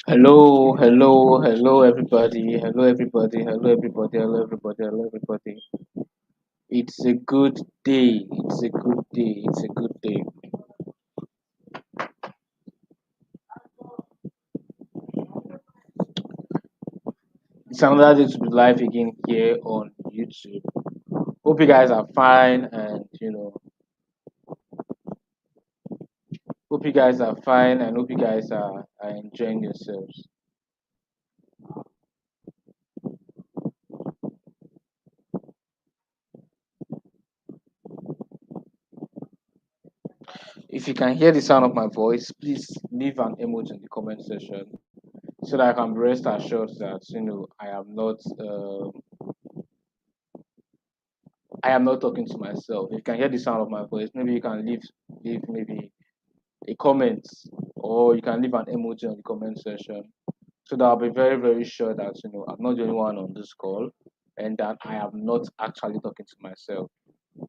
Hello, hello, hello, everybody. Hello, everybody. Hello, everybody. Hello, everybody. Hello, everybody. It's a good day. It's a good day. It's a good day. It's another day to be live again here on YouTube. Hope you guys are fine and hope you guys are fine and hope you guys are enjoying yourselves. If you can hear the sound of my voice, please leave an emoji in the comment section so that I can rest assured that I am not talking to myself. If you can hear the sound of my voice, maybe you can leave maybe a comment or you can leave an emoji on the comment section so that I'll be very sure that I'm not the only one on this call and that I am not actually talking to myself.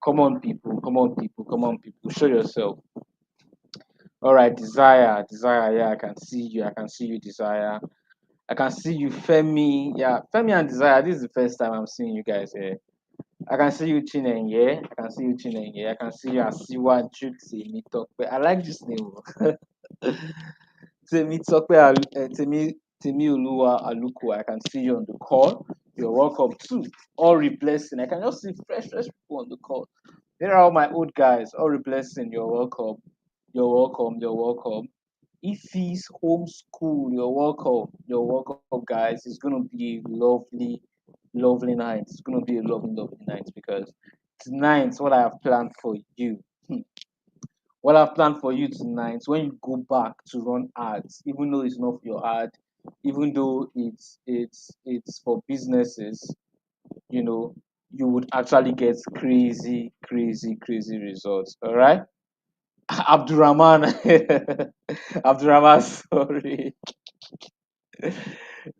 Come on people, come on people, come on people, show yourself. All right, Desire, yeah, I can see you. I can see you, Desire. I can see you, Femi. Yeah, Femi and Desire. This is the first time I'm seeing you guys here. I can see you Chinenye. I can see you Chinenye. I can see you Asiwa Temi Tokpe. I like this name. Temi Tokpe Temi Oluwa Aluko. I can see you on the call. You're welcome too. All replacing. I can just see fresh people on the call. There are all my old guys. All replacing. You're welcome. You're welcome. You're welcome. Ify's homeschool. You're welcome. You're welcome, guys. It's gonna be a lovely night. It's gonna be a lovely night because tonight, what I have planned for you. What I've planned for you tonight, when you go back to run ads, even though it's not for your ad, even though it's for businesses, you know, you would actually get crazy results. All right, Abdurrahman, Abdurrahman, sorry.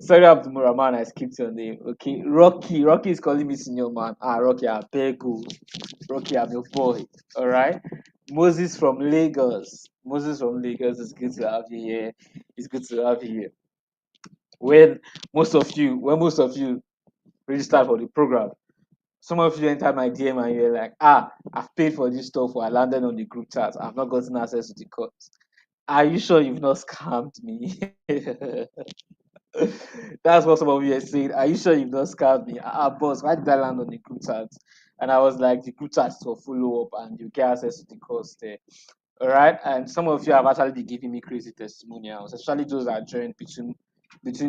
Sorry, Abdul Rahman, I skipped your name. Okay, Rocky is calling me senior man. Rocky, I beg you. Rocky, I'm your boy. All right. Moses from Lagos. Moses from Lagos. It's good to have you here. It's good to have you here. When when most of you registered for the program, some of you entered my DM and you're like, I've paid for this stuff or I landed on the group chat. I've not gotten access to the course. Are you sure you've not scammed me? That's what some of you are saying. Are you sure you've not scammed me? Boss, why did I land on the group chat? And I was like, the group chat for follow up and you get access to the course there. All right. And some of you have actually been giving me crazy testimonials, especially those that joined between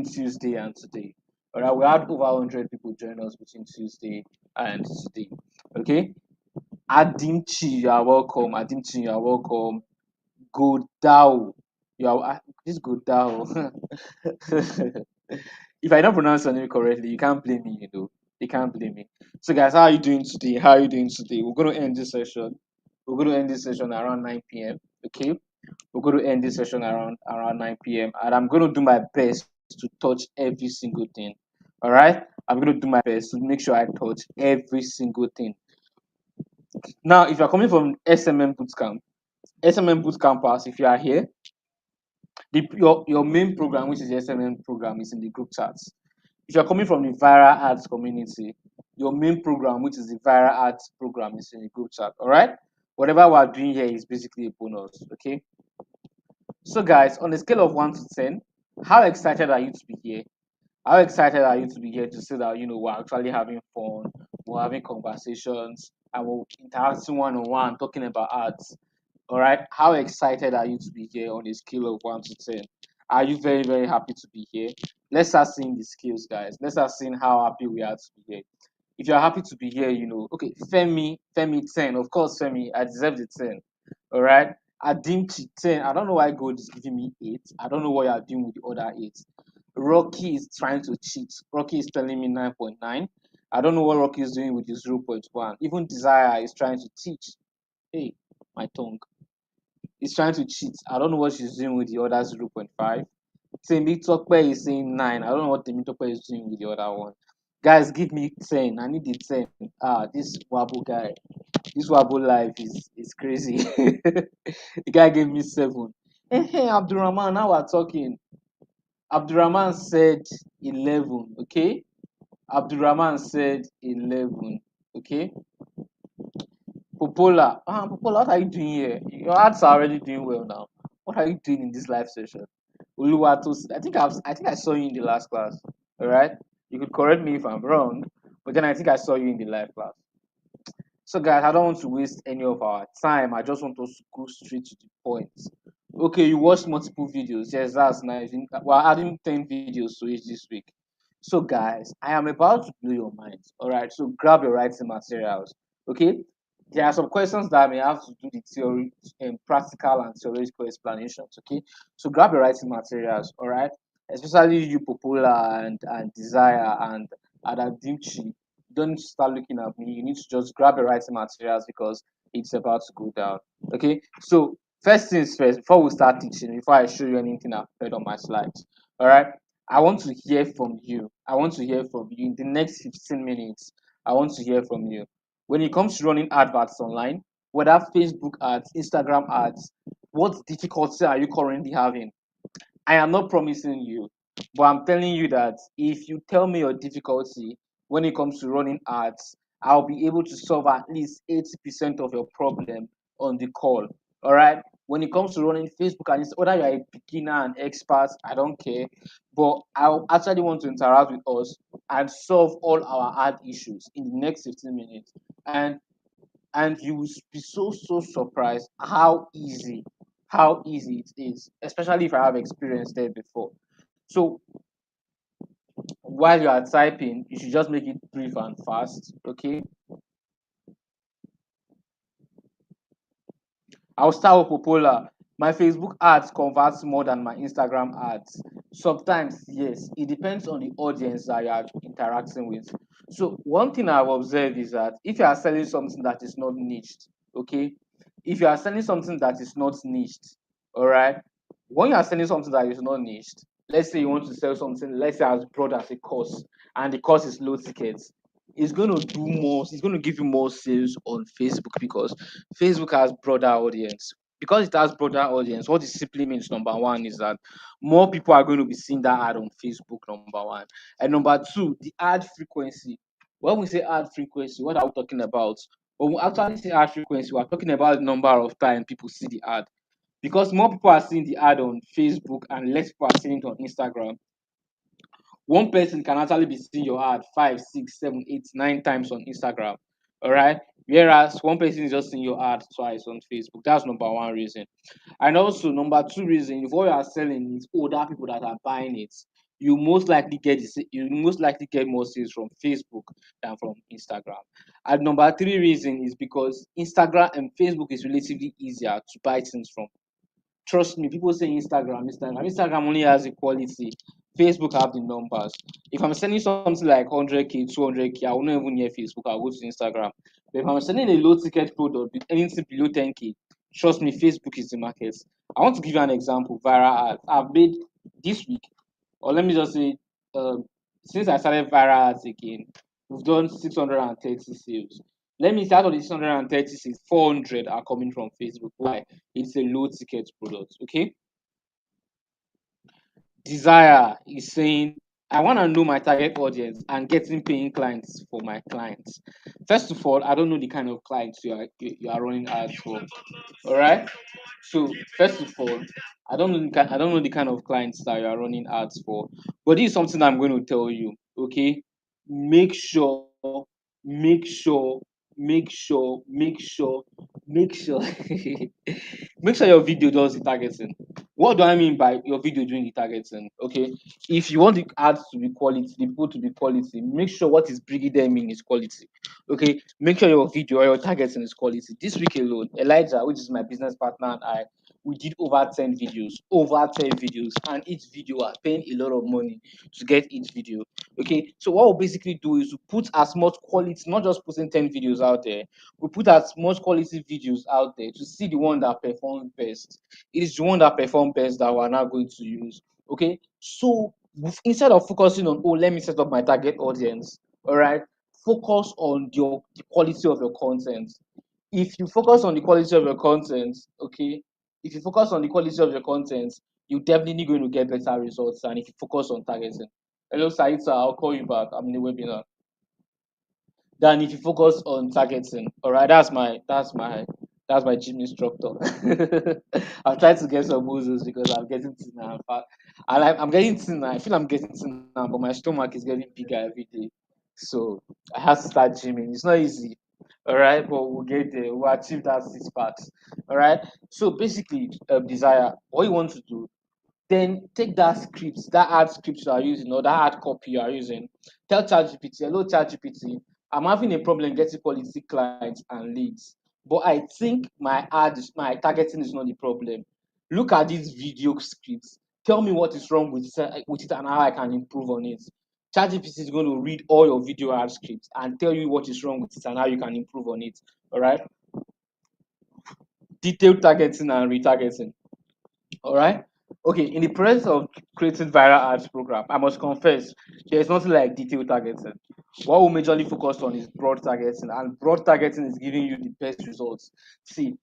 Tuesday and today. All right. We had over 100 people join us between Tuesday and today. Okay. Adimchi, you are welcome. Adimchi, you are welcome. Godao, you are this Godao. If I don't pronounce your name correctly, you can't blame me, You can't blame me. So guys, how are you doing today? How are you doing today? We're gonna end this session. We're gonna end this session around 9 p.m. Okay? We're gonna end this session around 9 p.m. and I'm gonna do my best to touch every single thing. Alright? I'm gonna do my best to make sure I touch every single thing. Now, if you're coming from SMM Bootcamp, SMM Bootcamp Pass, if you are here, your main program, which is the SMM program, is in the group chats. If you're coming from the viral ads community, your main program, which is the viral ads program, is in the group chat. All right. Whatever we're doing here is basically a bonus. Okay. So, guys, on a scale of 1 to 10, how excited are you to be here? How excited are you to be here to say that we're actually having fun, we're having conversations, and we're interacting one on one, talking about ads. All right. How excited are you to be here on a scale of 1 to 10? Are you very happy to be here? Let's start seeing the skills, guys. Let's start seeing how happy we are to be here. If you're happy to be here, okay, Femi 10. Of course, Femi, I deserve the 10. All right. Adimchi 10. I don't know why God is giving me 8. I don't know what you're doing with the other 8. Rocky is trying to cheat. Rocky is telling me 9.9. I don't know what Rocky is doing with his 0.1. Even Desire is trying to teach. Hey, my tongue. He's trying to cheat. I don't know what she's doing with the other 0.5. Temi Tokpe is saying 9. I don't know what Temi Tokpe is doing with the other one. Guys, give me 10. I need the 10. This Wabo guy. This Wabo life is crazy. The guy gave me 7. Hey, Abdurrahman, now we're talking. Abdurrahman said 11. Okay. Abdurrahman said 11. Okay. Popola. Popola, what are you doing here? Your ads are already doing well now. What are you doing in this live session? Oluwatos, I think I saw you in the last class. All right. You could correct me if I'm wrong, but then I think I saw you in the live class. So, guys, I don't want to waste any of our time. I just want us to go straight to the point. Okay, you watched multiple videos. Yes, that's nice. We're adding 10 videos to it this week. So, guys, I am about to blow your mind. All right, so grab your writing materials. Okay, there are some questions that I may have to do the theory and practical and theoretical explanations. Okay, so grab your writing materials. All right, especially you, Popola and Desire and Adadimchi, don't start looking at me. You need to just grab your writing materials because it's about to go down. Okay, so first things first, before we start teaching, before I show you anything I've put on my slides, all right, I want to hear from you. I want to hear from you in the next 15 minutes. I want to hear from you. When it comes to running adverts online, whether Facebook ads, Instagram ads, what difficulty are you currently having? I am not promising you, but I'm telling you that if you tell me your difficulty when it comes to running ads, I'll be able to solve at least 80% of your problem on the call. All right. When it comes to running Facebook and whether you're a beginner and expert, I don't care. But I actually want to interact with us and solve all our ad issues in the next 15 minutes. And you will be so surprised how easy it is, especially if I have experienced there before. So while you are typing, you should just make it brief and fast. Okay. I'll start with Popola. My Facebook ads converts more than my Instagram ads. Sometimes, yes, it depends on the audience that you are interacting with. So, one thing I've observed is that if you are selling something that is not niched, okay, if you are selling something that is not niched, all right, when you are selling something that is not niched, let's say you want to sell something, let's say as broad as a course, and the course is low ticket, it's going to give you more sales on Facebook because Facebook has broader audience. Because it has broader audience, what it simply means, number one, is that more people are going to be seeing that ad on Facebook, number one. And number two, the ad frequency. When we say ad frequency, what are we talking about? When we actually say ad frequency, we're talking about the number of times people see the ad. Because more people are seeing the ad on Facebook and less people are seeing it on Instagram, one person can actually be seeing your ad 5, 6, 7, 8, 9 times on Instagram. All right. Whereas one person is just seeing your ad twice on Facebook. That's number one reason. And also number two reason, if what you are selling is older people that are buying it, you most likely get more sales from Facebook than from Instagram. And number three reason is because Instagram and Facebook is relatively easier to buy things from. Trust me, people say Instagram only has the quality. Facebook have the numbers. If I'm selling something like 100K, 200K, I will not even near Facebook. I'll go to Instagram. But if I'm selling a low ticket product, anything below 10K, trust me, Facebook is the market. I want to give you an example. Viral ads. I've made this week, or let me just say, um, since I started viral ads again, we've done 630 sales. Let me start on the 636, 400 are coming from Facebook. Why? It's a low ticket product. Okay. Desire is saying, I want to know my target audience and getting paying clients for my clients. First of all, I don't know the kind of clients you are running ads for. All right. So first of all, I don't know the kind of clients that you are running ads for. But this is something I'm going to tell you. Okay. Make sure, make sure, make sure, make sure, make sure make sure your video does the targeting. What do I mean by your video doing the targeting? Okay, if you want the ads to be quality, the people to be quality, make sure what is bringing them in is quality. Okay, make sure your video or your targeting is quality. This week alone, Elijah, which is my business partner, and I, we did over 10 videos, and each video are paying a lot of money to get each video. Okay, so what we basically do is we put as much quality, not just putting 10 videos out there, we put as much quality videos out there to see the one that performs best. It is the one that performs best that we're now going to use. Okay, so instead of focusing on, oh, let me set up my target audience, all right, focus on the quality of your content. If you focus on the quality of your content, okay, if you focus on the quality of your content, you're definitely going to get better results than if you focus on targeting. Hello, Saita, I'll call you back. I'm in the webinar. Than if you focus on targeting. All right, that's my gym instructor. I'm trying to get some muscles because I'm getting thinner. In fact, I'm getting thinner. I feel I'm getting thinner, but my stomach is getting bigger every day. So I have to start gymming. It's not easy. All right, but we'll get there. We'll achieve that 6 packs. All right. So basically, desire. What you want to do, then take that script, that ad script you are using, or that ad copy you are using. Tell ChatGPT, hello ChatGPT, I'm having a problem getting quality clients and leads. But I think my targeting is not the problem. Look at these video scripts. Tell me what is wrong with it and how I can improve on it. ChatGPT is going to read all your video ad scripts and tell you what is wrong with it and how you can improve on it. All right. Detailed targeting and retargeting. All right. Okay. In the process of creating viral ads program, I must confess there is nothing like detailed targeting. What we majorly focus on is broad targeting, and broad targeting is giving you the best results. See,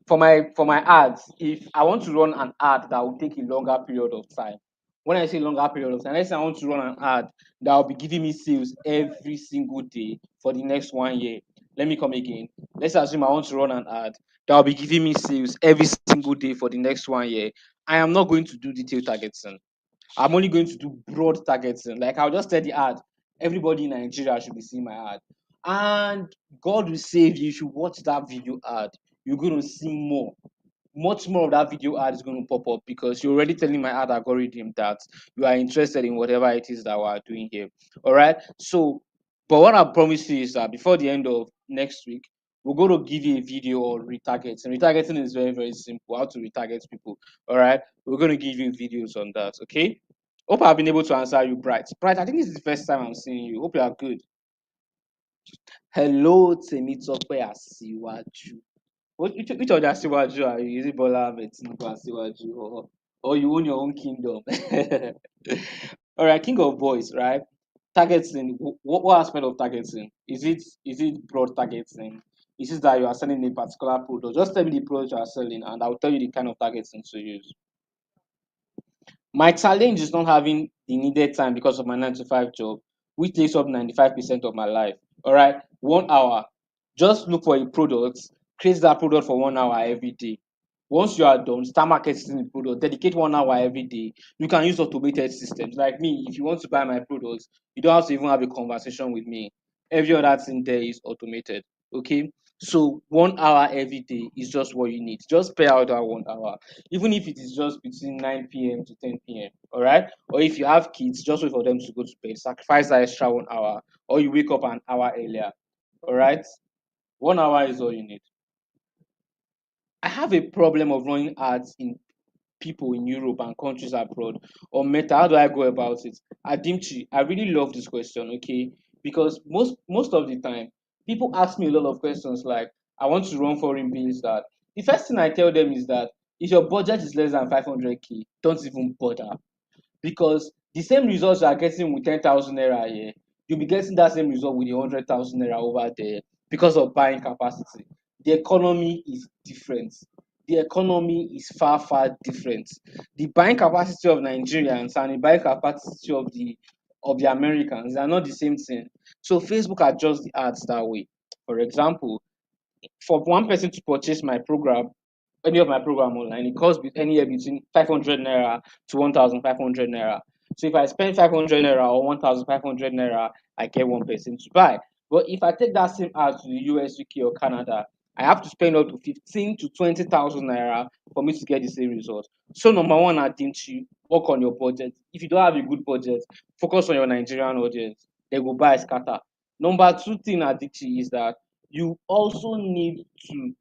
for my ads, if I want to run an ad that will take a longer period of time, when I say longer period of time, let's say I want to run an ad that will be giving me sales every single day for the next 1 year. Let me come again. Let's assume I want to run an ad that will be giving me sales every single day for the next 1 year. I am not going to do detailed targeting. I'm only going to do broad targeting. Like I'll just tell the ad, everybody in Nigeria should be seeing my ad. And God will save you if you watch that video ad. You're going to see more. Much more of that video ad is going to pop up because you're already telling my ad algorithm that you are interested in whatever it is that we are doing here. All right. So, but what I promise you is that before the end of next week, we're going to give you a video on retargeting. Retargeting is very, very simple. How to retarget people. All right. We're going to give you videos on that. Okay. Hope I've been able to answer you, Bright. Bright, I think this is the first time I'm seeing you. Hope you are good. Hello, Temitope Asiwaju. Which of the Asiwaju are you? Is it Bola Ahmed Tinubu Asiwaju, or you own your own kingdom? All right, King of Boys, right? Targeting. What aspect of targeting? Is it broad targeting? Is it that you are selling a particular product? Just tell me the product you are selling, and I'll tell you the kind of targeting to use. My challenge is not having the needed time because of my 9 to 5 job, which takes up 95% of my life. All right, 1 hour. Just look for a product, create that product for 1 hour every day. Once you are done, start marketing the product, dedicate 1 hour every day. You can use automated systems. Like me, if you want to buy my products, you don't have to even have a conversation with me. Every other thing there is automated. Okay. So 1 hour every day is just what you need. Just pay out that 1 hour, even if it is just between 9 p.m. to 10 p.m. All right. Or if you have kids, just wait for them to go to bed. Sacrifice that extra 1 hour, or you wake up an hour earlier. All right. 1 hour is all you need. I have a problem of running ads in people in Europe and countries abroad. Or Meta, how do I go about it? Adimchi, I really love this question, okay? Because most of the time, people ask me a lot of questions like, I want to run foreign bills that. The first thing I tell them is that if your budget is less than 500K, don't even bother, because the same results you are getting with 10,000 naira here, you'll be getting that same result with 100,000 naira over there because of buying capacity. The economy is different. The economy is far, far different. The buying capacity of Nigerians and the buying capacity of the Americans are not the same thing. So Facebook adjusts the ads that way. For example, for one person to purchase my program, any of my program online, it costs anywhere between 500 naira to 1,500 naira. So if I spend 500 naira or 1,500 naira, I get one person to buy. But if I take that same ad to the US, UK, or Canada, I have to spend up to 15 to 20,000 naira for me to get the same result. So number one, I think you work on your budget. If you don't have a good budget, focus on your Nigerian audience. They will buy scatter. Number two thing, Adichie, is that you also need to,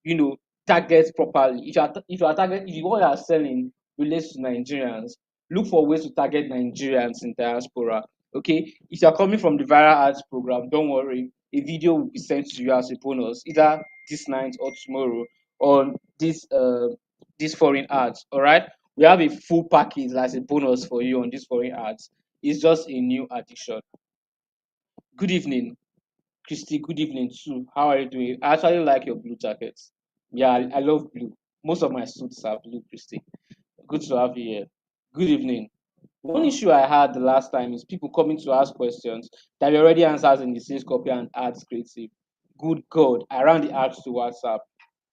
you know, target properly. If what you are selling relates to Nigerians, look for ways to target Nigerians in diaspora. Okay, if you are coming from the viral ads program, don't worry. A video will be sent to you as a bonus either this night or tomorrow on these foreign ads. All right, we have a full package as a bonus for you on these foreign ads. It's just a new addition. Good evening. Christy, good evening too. How are you doing? I actually like your blue jacket. Yeah, I love blue. Most of my suits are blue, Christy. Good to have you here. Good evening. One issue I had the last time is people coming to ask questions that we already answered in the sales copy and ads creative. Good God, I ran the ads to WhatsApp.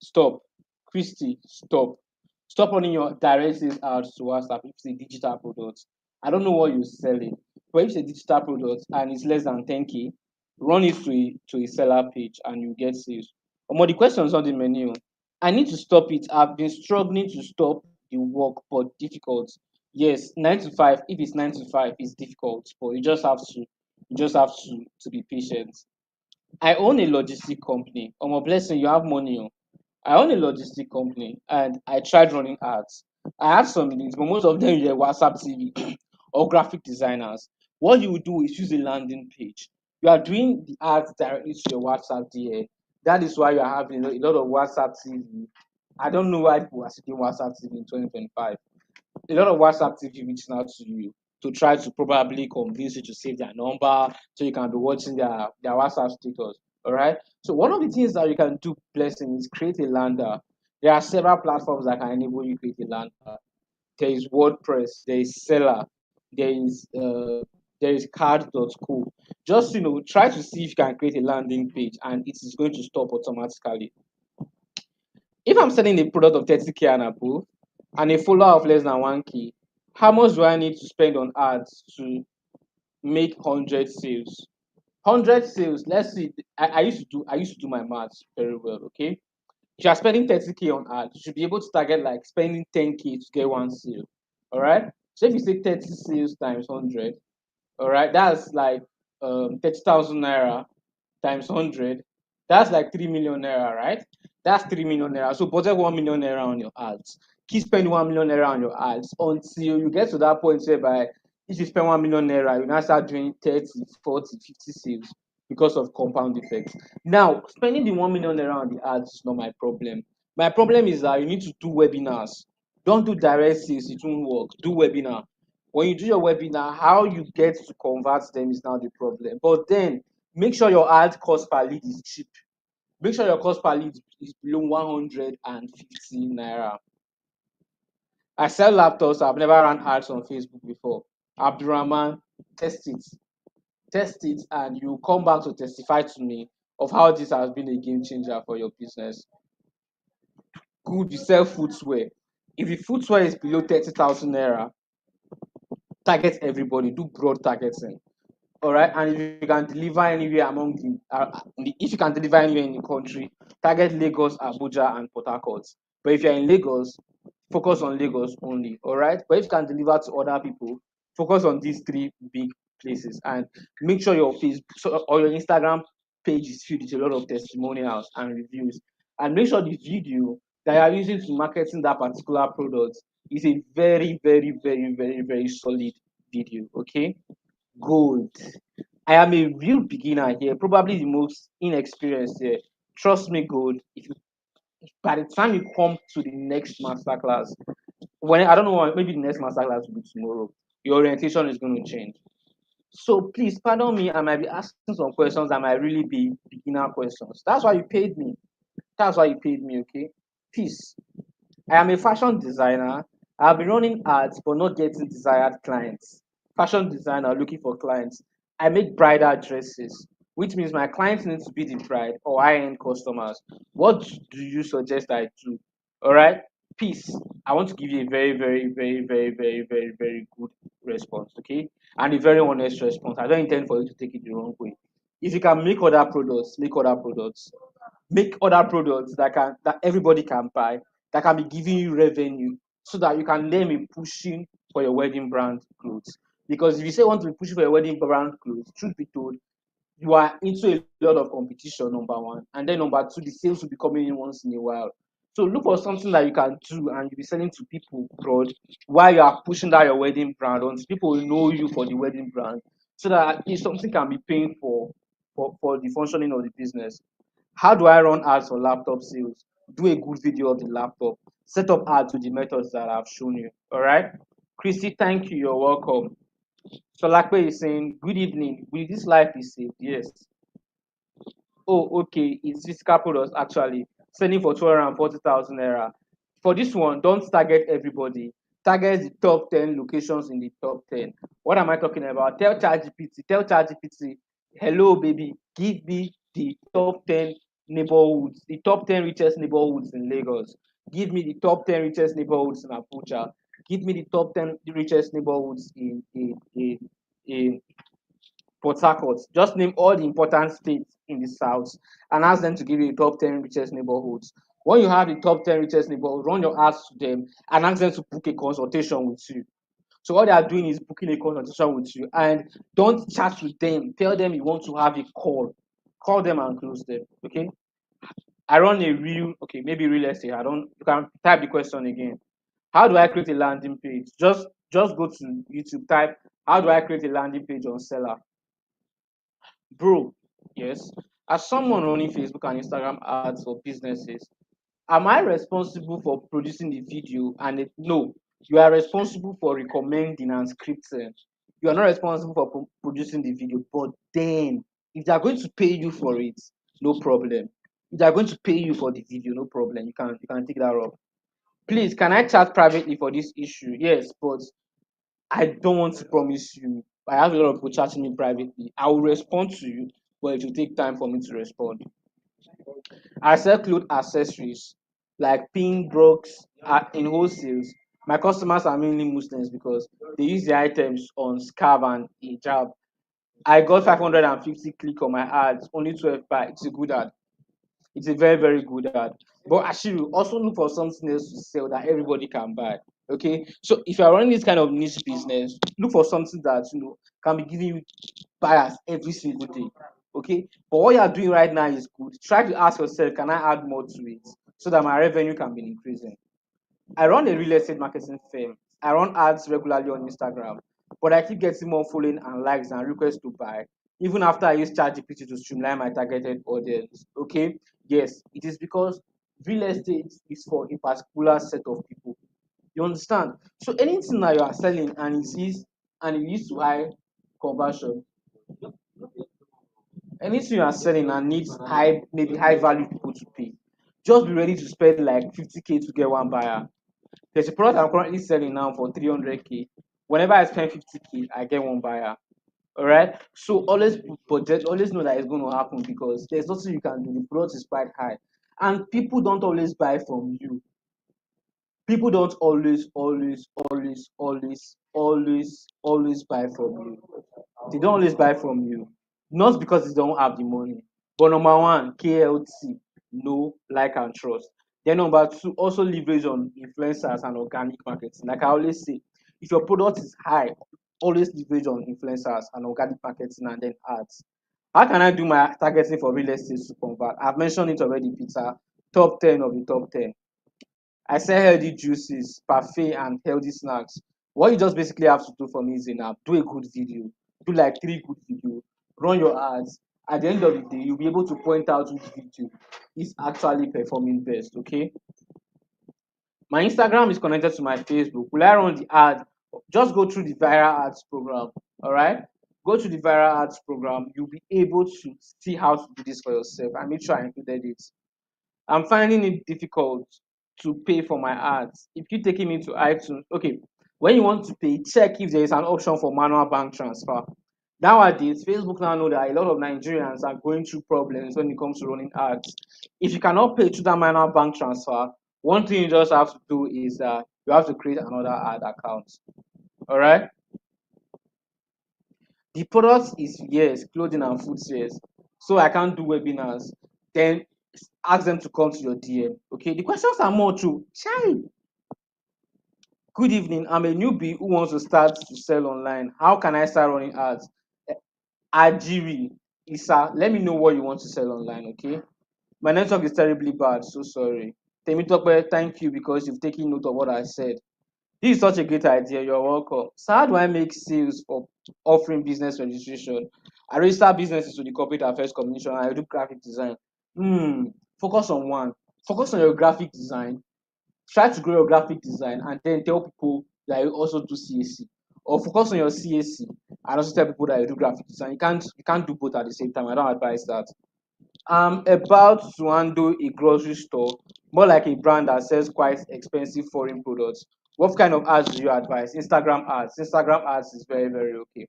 Stop. Christy, stop. Stop running your direct sales ads to WhatsApp if it's a digital product. I don't know what you're selling, but if it's a digital product and it's less than 10K, run it to a seller page and you get sales. The questions on the menu. I need to stop it. I've been struggling to stop the work, but difficult. Yes, 9 to 5. If it's 9 to 5, it's difficult, but you just have to be patient. I own a logistic company. A blessing, you have money. Oh. I own a logistic company and I tried running ads. I have some leads, but most of them were WhatsApp TV or graphic designers. What you will do is use a landing page. You are doing the ads directly to your WhatsApp DM. That is why you are having a lot of WhatsApp TV. I don't know why people are seeking WhatsApp TV in 2025. A lot of WhatsApp TV reaching out to you to try to probably convince you to save their number so you can be watching their WhatsApp status. All right. So one of the things that you can do, blessing, is create a lander. There are several platforms that can enable you create a lander. There is WordPress, there is Seller, there is uh, there is card.co. Just try to see if you can create a landing page and it is going to stop automatically. If I'm selling a product of 30K and above and a follower of less than 1K, how much do I need to spend on ads to make 100 sales? 100 sales, let's see. I used to do my maths very well, okay? If you're spending 30K on ads, you should be able to target like spending 10K to get one sale. All right. So if you say 30 sales times 100, all right, that's like 30,000 naira times 100, that's like 3 million naira, right? That's 3 million naira. So budget 1 million naira on your ads. Keep spending 1 million naira on your ads until you get to that point whereby if you spend 1 million naira, you now start doing 30, 40, 50 sales because of compound effects. Now, spending the 1 million naira on the ads is not my problem. My problem is that you need to do webinars. Don't do direct sales, it won't work. Do webinar. When you do your webinar, how you get to convert them is now the problem. But then make sure your ad cost per lead is cheap. Make sure your cost per lead is below 150 naira. I sell laptops. I've never run ads on Facebook before. Abdurrahman, test it. Test it, and you come back to testify to me of how this has been a game changer for your business. Good, you sell footwear. If the footwear is below 30,000 naira, target everybody. Do broad targeting. All right, and if you can deliver anywhere among if you can deliver anywhere in the country, target Lagos, Abuja, and Port Harcourt. But if you're in Lagos, focus on Lagos only. All right, but if you can deliver to other people, focus on these three big places and make sure your Facebook or your Instagram page is filled with a lot of testimonials and reviews, and make sure the video that you are using to marketing that particular product is a very, very, very, very, very solid video. Okay, gold. I am a real beginner here, probably the most inexperienced here. Trust me, gold. If you by the time you come to the next masterclass, when I don't know, maybe the next masterclass will be tomorrow, your orientation is going to change. So please pardon me, I might be asking some questions that might really be beginner questions. That's why you paid me. That's why you paid me, okay? Peace. I am a fashion designer. I've been running ads but not getting desired clients. Fashion designer looking for clients. I make bridal dresses, which means my clients need to be the bride or high-end customers. What do you suggest I do? All right, peace. I want to give you a very, very, very, very, very, very, very good response, okay? And a very honest response. I don't intend for you to take it the wrong way. If you can make other products, make other products. Make other products that everybody can buy, that can be giving you revenue, so that you can then be pushing for your wedding brand clothes. Because if you say you want to be pushing for your wedding brand clothes, truth be told, you are into a lot of competition, number one. And then number two, the sales will be coming in once in a while. So look for something that you can do and you'll be selling to people abroad while you are pushing that your wedding brand until people will know you for the wedding brand. So that at least something can be paying for the functioning of the business. How do I run ads for laptop sales? Do a good video of the laptop. Set up ads with the methods that I've shown you. All right. Christy, thank you. You're welcome. So Lakpe is saying, good evening. Will this life be saved? Yes. Oh, okay. It's physical products actually. Selling for 240,000 naira. For this one, don't target everybody. Target the top 10 locations in the top 10. What am I talking about? Tell ChatGPT, hello baby, give me the top 10 neighborhoods, the top 10 richest neighborhoods in Lagos. Give me the top 10 richest neighborhoods in Abuja. Give me the top 10 richest neighborhoods in Port Harcourt. Just name all the important states in the south and ask them to give you the top 10 richest neighborhoods. When you have the top 10 richest neighborhoods, run your ads to them and ask them to book a consultation with you. So what they are doing is booking a consultation with you, and don't chat with them. Tell them you want to have a call. Call them and close them. Okay. I run a real, okay, maybe real estate. I don't, you can type the question again. How do I create a landing page? Just go to YouTube, type how do I create a landing page on Seller. Bro, yes. As someone running Facebook and Instagram ads for businesses, am I responsible for producing the video? And no, you are responsible for recommending and scripting. You are not responsible for producing the video. But then, if they are going to pay you for it, no problem. If they are going to pay you for the video, no problem. You can take that off. Please, can I chat privately for this issue? Yes, but I don't want to promise you. I have a lot of people chatting me privately. I will respond to you, but it will take time for me to respond. I sell cloth accessories like pin brooks in wholesales. My customers are mainly Muslims because they use the items on scarf and hijab. I got 550 click on my ads, only 12 buy. It's a good ad. It's a very, very good ad. But actually, also look for something else to sell that everybody can buy. Okay. So if you're running this kind of niche business, look for something that can be giving you buyers every single day. Okay. But what you are doing right now is good. Try to ask yourself, can I add more to it so that my revenue can be increasing? I run a real estate marketing firm. I run ads regularly on Instagram, but I keep getting more following and likes and requests to buy, even after I use ChatGPT to streamline my targeted audience. Okay, yes, it is because real estate is for a particular set of people. You understand? So anything that you are selling and it leads to high conversion, anything you are selling and needs high maybe high value people to pay, just be ready to spend like 50K to get one buyer. There's a product I'm currently selling now for 300K. Whenever I spend 50K, I get one buyer. All right. So always budget, always know that it's going to happen because there's nothing you can do. The product is quite high, and people don't always buy from you. People don't always buy from you. They don't always buy from you, not because they don't have the money, but number one, KLT, know, like, and trust. Then number two, also leverage on influencers and organic marketing. Like I always say, if your product is high, always leverage on influencers and organic marketing and then ads. How can I do my targeting for real estate to convert? I've mentioned it already, Peter. Top 10 of the top 10. I sell healthy juices, parfait, and healthy snacks. What you just basically have to do for me is enough. Do a good video. Do like three good videos. Run your ads. At the end of the day, you'll be able to point out which video is actually performing best. Okay. My Instagram is connected to my Facebook. Will I run the ad? Just go through the viral ads program. All right. Go to the viral ads program. You'll be able to see how to do this for yourself. I make sure I included it. I'm finding it difficult to pay for my ads. If you taking me to iTunes, okay, when you want to pay, check if there is an option for manual bank transfer. Nowadays, Facebook now know that a lot of Nigerians are going through problems when it comes to running ads. If you cannot pay through that manual bank transfer, one thing you just have to do is that you have to create another ad account. All right. The product is yes, clothing and footwear. So I can't do webinars. Then ask them to come to your DM. Okay, the questions are more true. Chai. Good evening. I'm a newbie who wants to start to sell online. How can I start running ads? Ajiri, Isa, let me know what you want to sell online. Okay. My network is terribly bad. So sorry. Temitope, thank you because you've taken note of what I said. This is such a great idea. You're welcome. So how do I make sales of offering business registration? I register businesses to the Corporate Affairs Commission. I do graphic design. Focus on one. Focus on your graphic design. Try to grow your graphic design and then tell people that you also do CAC. Or focus on your CAC and also tell people that you do graphic design. You can't do both at the same time. I don't advise that. I'm about to handle a grocery store, more like a brand that sells quite expensive foreign products. What kind of ads do you advise? Instagram ads. Instagram ads is very, very okay.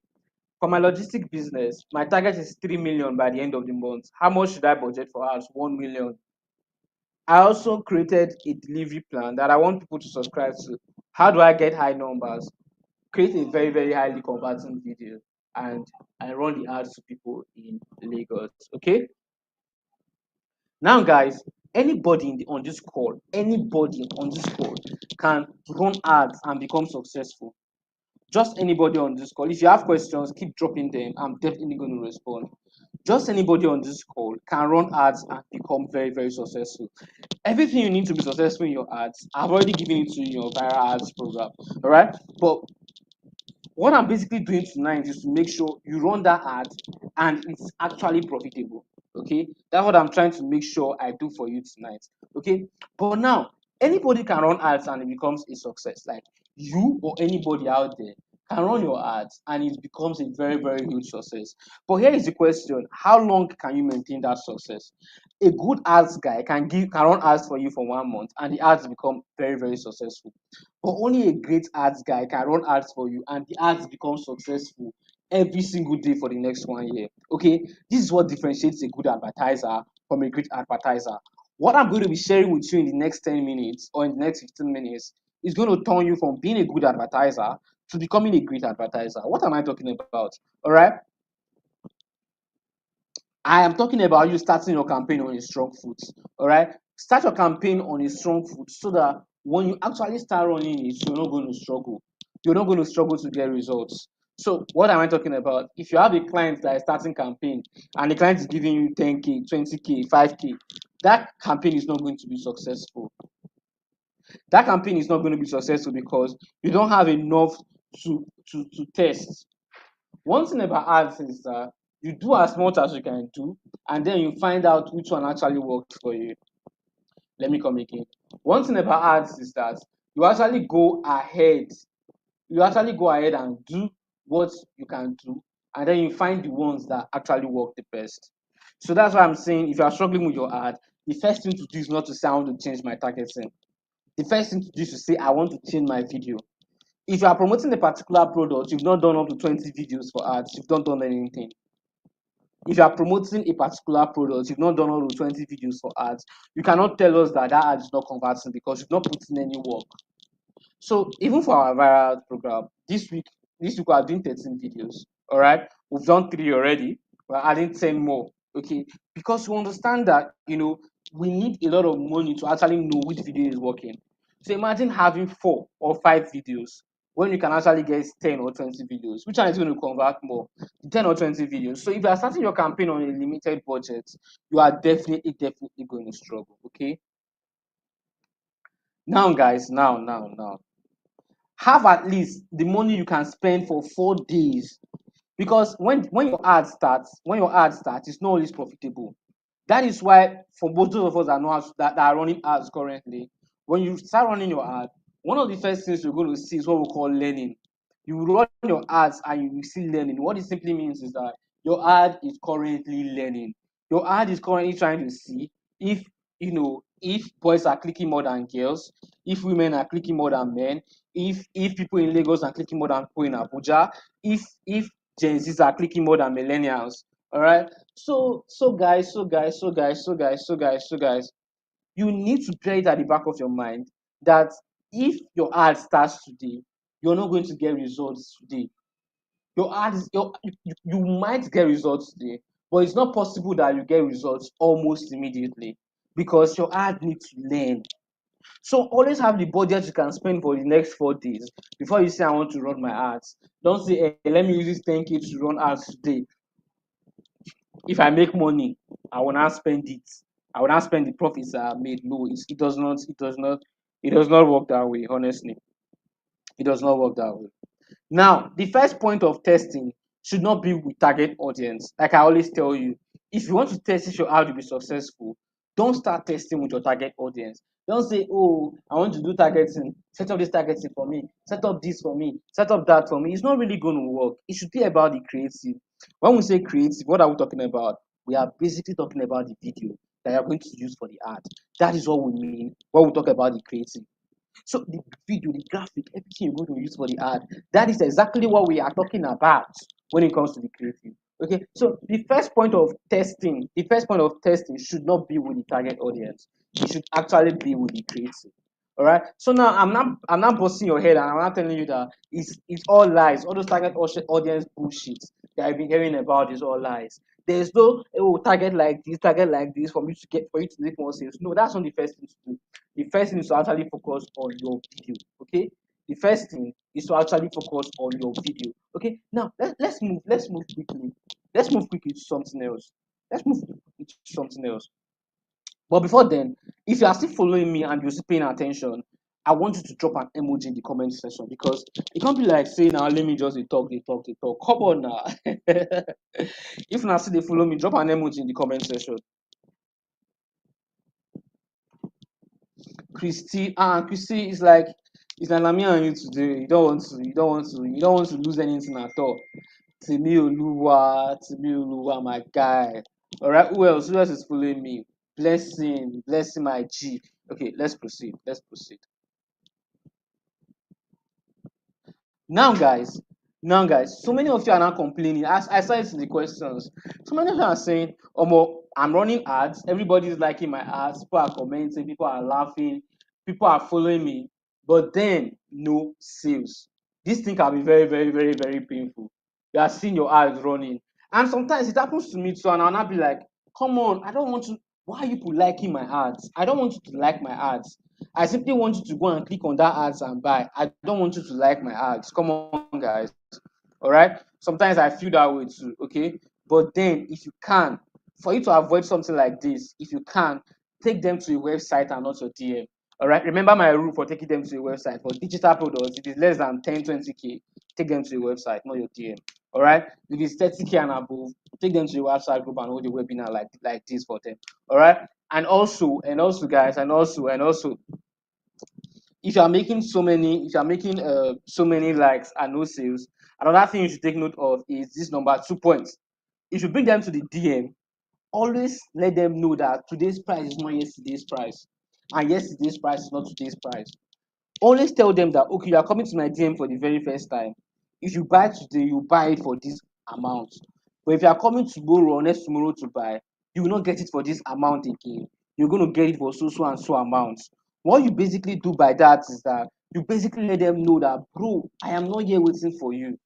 For my logistic business, my target is 3 million by the end of the month. How much should I budget for ads? 1 million. I also created a delivery plan that I want people to subscribe to. How do I get high numbers? Create a very, very highly converting video and I run the ads to people in Lagos. Okay. Now, guys, on this call, anybody on this call can run ads and become successful. Just anybody on this call. If you have questions, keep dropping them. I'm definitely going to respond. Just anybody on this call can run ads and become very, very successful. Everything you need to be successful in your ads, I've already given it to you in your viral ads program. All right. But what I'm basically doing tonight is to make sure you run that ad and it's actually profitable. Okay, that's what I'm trying to make sure I do for you tonight. Okay, but now anybody can run ads and it becomes a success. Like you or anybody out there can run your ads and it becomes a very, very huge success. But here is the question: how long can you maintain that success? A good ads guy can run ads for you for 1 month and the ads become very, very successful. But only a great ads guy can run ads for you and the ads become successful every single day for the next 1 year. Okay, this is what differentiates a good advertiser from a great advertiser. What I'm going to be sharing with you in the next 10 minutes or in the next 15 minutes is going to turn you from being a good advertiser to becoming a great advertiser. What am I talking about? All right. I am talking about you starting your campaign on a strong foot. All right. Start your campaign on a strong foot so that when you actually start running it, you're not going to struggle. You're not going to struggle to get results. So, what am I talking about? If you have a client that is starting campaign and the client is giving you 10K, 20K, 5K, that campaign is not going to be successful. That campaign is not going to be successful because you don't have enough to test. One thing about ads is that you do as much as you can do, and then you find out which one actually worked for you. Let me come again. One thing about ads is that you actually go ahead. You actually go ahead and do what you can do, and then you find the ones that actually work the best. So that's why I'm saying if you are struggling with your ad, the first thing to do is not to say I want to change my targeting. The first thing to do is to say I want to change my video. If you are promoting a particular product, you've not done up to 20 videos for ads, you've not done anything. If you are promoting a particular product, you've not done all the 20 videos for ads, you cannot tell us that that ad is not converting because you've not put in any work. So even for our viral program, this week we are doing 13 videos. All right, we've done 3 already. We're adding 10 more. Okay, because we understand that we need a lot of money to actually know which video is working. So imagine having 4 or 5 videos when you can actually get 10 or 20 videos. Which one is going to convert more? 10 or 20 videos. So if you are starting your campaign on a limited budget, you are definitely going to struggle. Okay. Now, guys, now have at least the money you can spend for 4 days because when your ad starts it's not always profitable. That is why for both those of us that are running ads currently, when you start running your ad, one of the first things you're going to see is what we call learning. You run your ads and you will see learning. What it simply means is that your ad is currently learning. Your ad is currently trying to see if if boys are clicking more than girls, if women are clicking more than men, if people in Lagos are clicking more than people in Abuja, if Gen Zs are clicking more than millennials. All right. So guys, you need to play it at the back of your mind that if your ad starts today, you're not going to get results today. Your ad is you might get results today, but it's not possible that you get results almost immediately because your ad needs to learn. So always have the budget you can spend for the next 4 days before you say I want to run my ads. Don't say, hey, let me use this 10K to run ads today. If I make money, I will not spend it. I will not spend the profits I made. No, it does not work that way, honestly. It does not work that way. Now, the first point of testing should not be with target audience. Like I always tell you, if you want to test if your ad will be successful, don't start testing with your target audience. Don't say, oh, I want to do targeting, set up this targeting for me, set up this for me, set up that for me. It's not really going to work. It should be about the creative. When we say creative, what are we talking about? We are basically talking about the video that you're going to use for the ad. That is what we mean when we talk about the creative. So the video, the graphic, everything you're going to use for the ad, that is exactly what we are talking about when it comes to the creative. Okay, so the first point of testing should not be with the target audience. It should actually be with the creative. All right. So now I'm not busting your head and I'm not telling you that it's all lies. All those audience bullshit that I've been hearing about is all lies. There's no target like this for you to make more sales. No, that's not the first thing to do. The first thing is to actually focus on your video. Okay. The first thing is to actually focus on your video. Okay. Now let's move quickly. Let's move quickly to something else. Let's move quickly to something else. But before then, if you are still following me and you're still paying attention, I want you to drop an emoji in the comment section because it can't be like saying now let me just dey talk, dey talk, dey talk. Come on now. If now still they follow me, drop an emoji in the comment section. Christy is like na me and you today. You don't want to lose anything at all. Timi Oluwa, my guy. All right, who else? Who else is following me? Blessing, my G. Okay, let's proceed. Let's proceed. Now, guys, so many of you are now complaining. As I said in the questions, so many of you are saying, I'm running ads. Everybody's liking my ads. People are commenting. People are laughing. People are following me. But then, no sales. This thing can be very, very, very, very painful. You are seeing your ads running. And sometimes it happens to me too. And I'll not be like, come on, I don't want to. Why are you people liking my ads? I don't want you to like my ads. I simply want you to go and click on that ads and buy. I don't want you to like my ads. Come on, guys. All right. Sometimes I feel that way too. Okay. But then, if you can, for you to avoid something like this, if you can, take them to a website and not your DM. All right. Remember my rule for taking them to a website. For digital products, if it's less than 10, 20K, take them to a website, not your DM. All right. If it's 30K and above, take them to your website group and hold a webinar like this for them. All right. And also, guys, and also, if you are making so many likes and no sales, another thing you should take note of is this number 2 points. If you bring them to the DM, always let them know that today's price is not yesterday's price, and yesterday's price is not today's price. Always tell them that okay, you are coming to my DM for the very first time. If you buy today, you buy it for this amount. But if you are coming tomorrow or next tomorrow to buy, you will not get it for this amount again. You're going to get it for so and so amounts. What you basically do by that is that you basically let them know that, bro, I am not here waiting for you.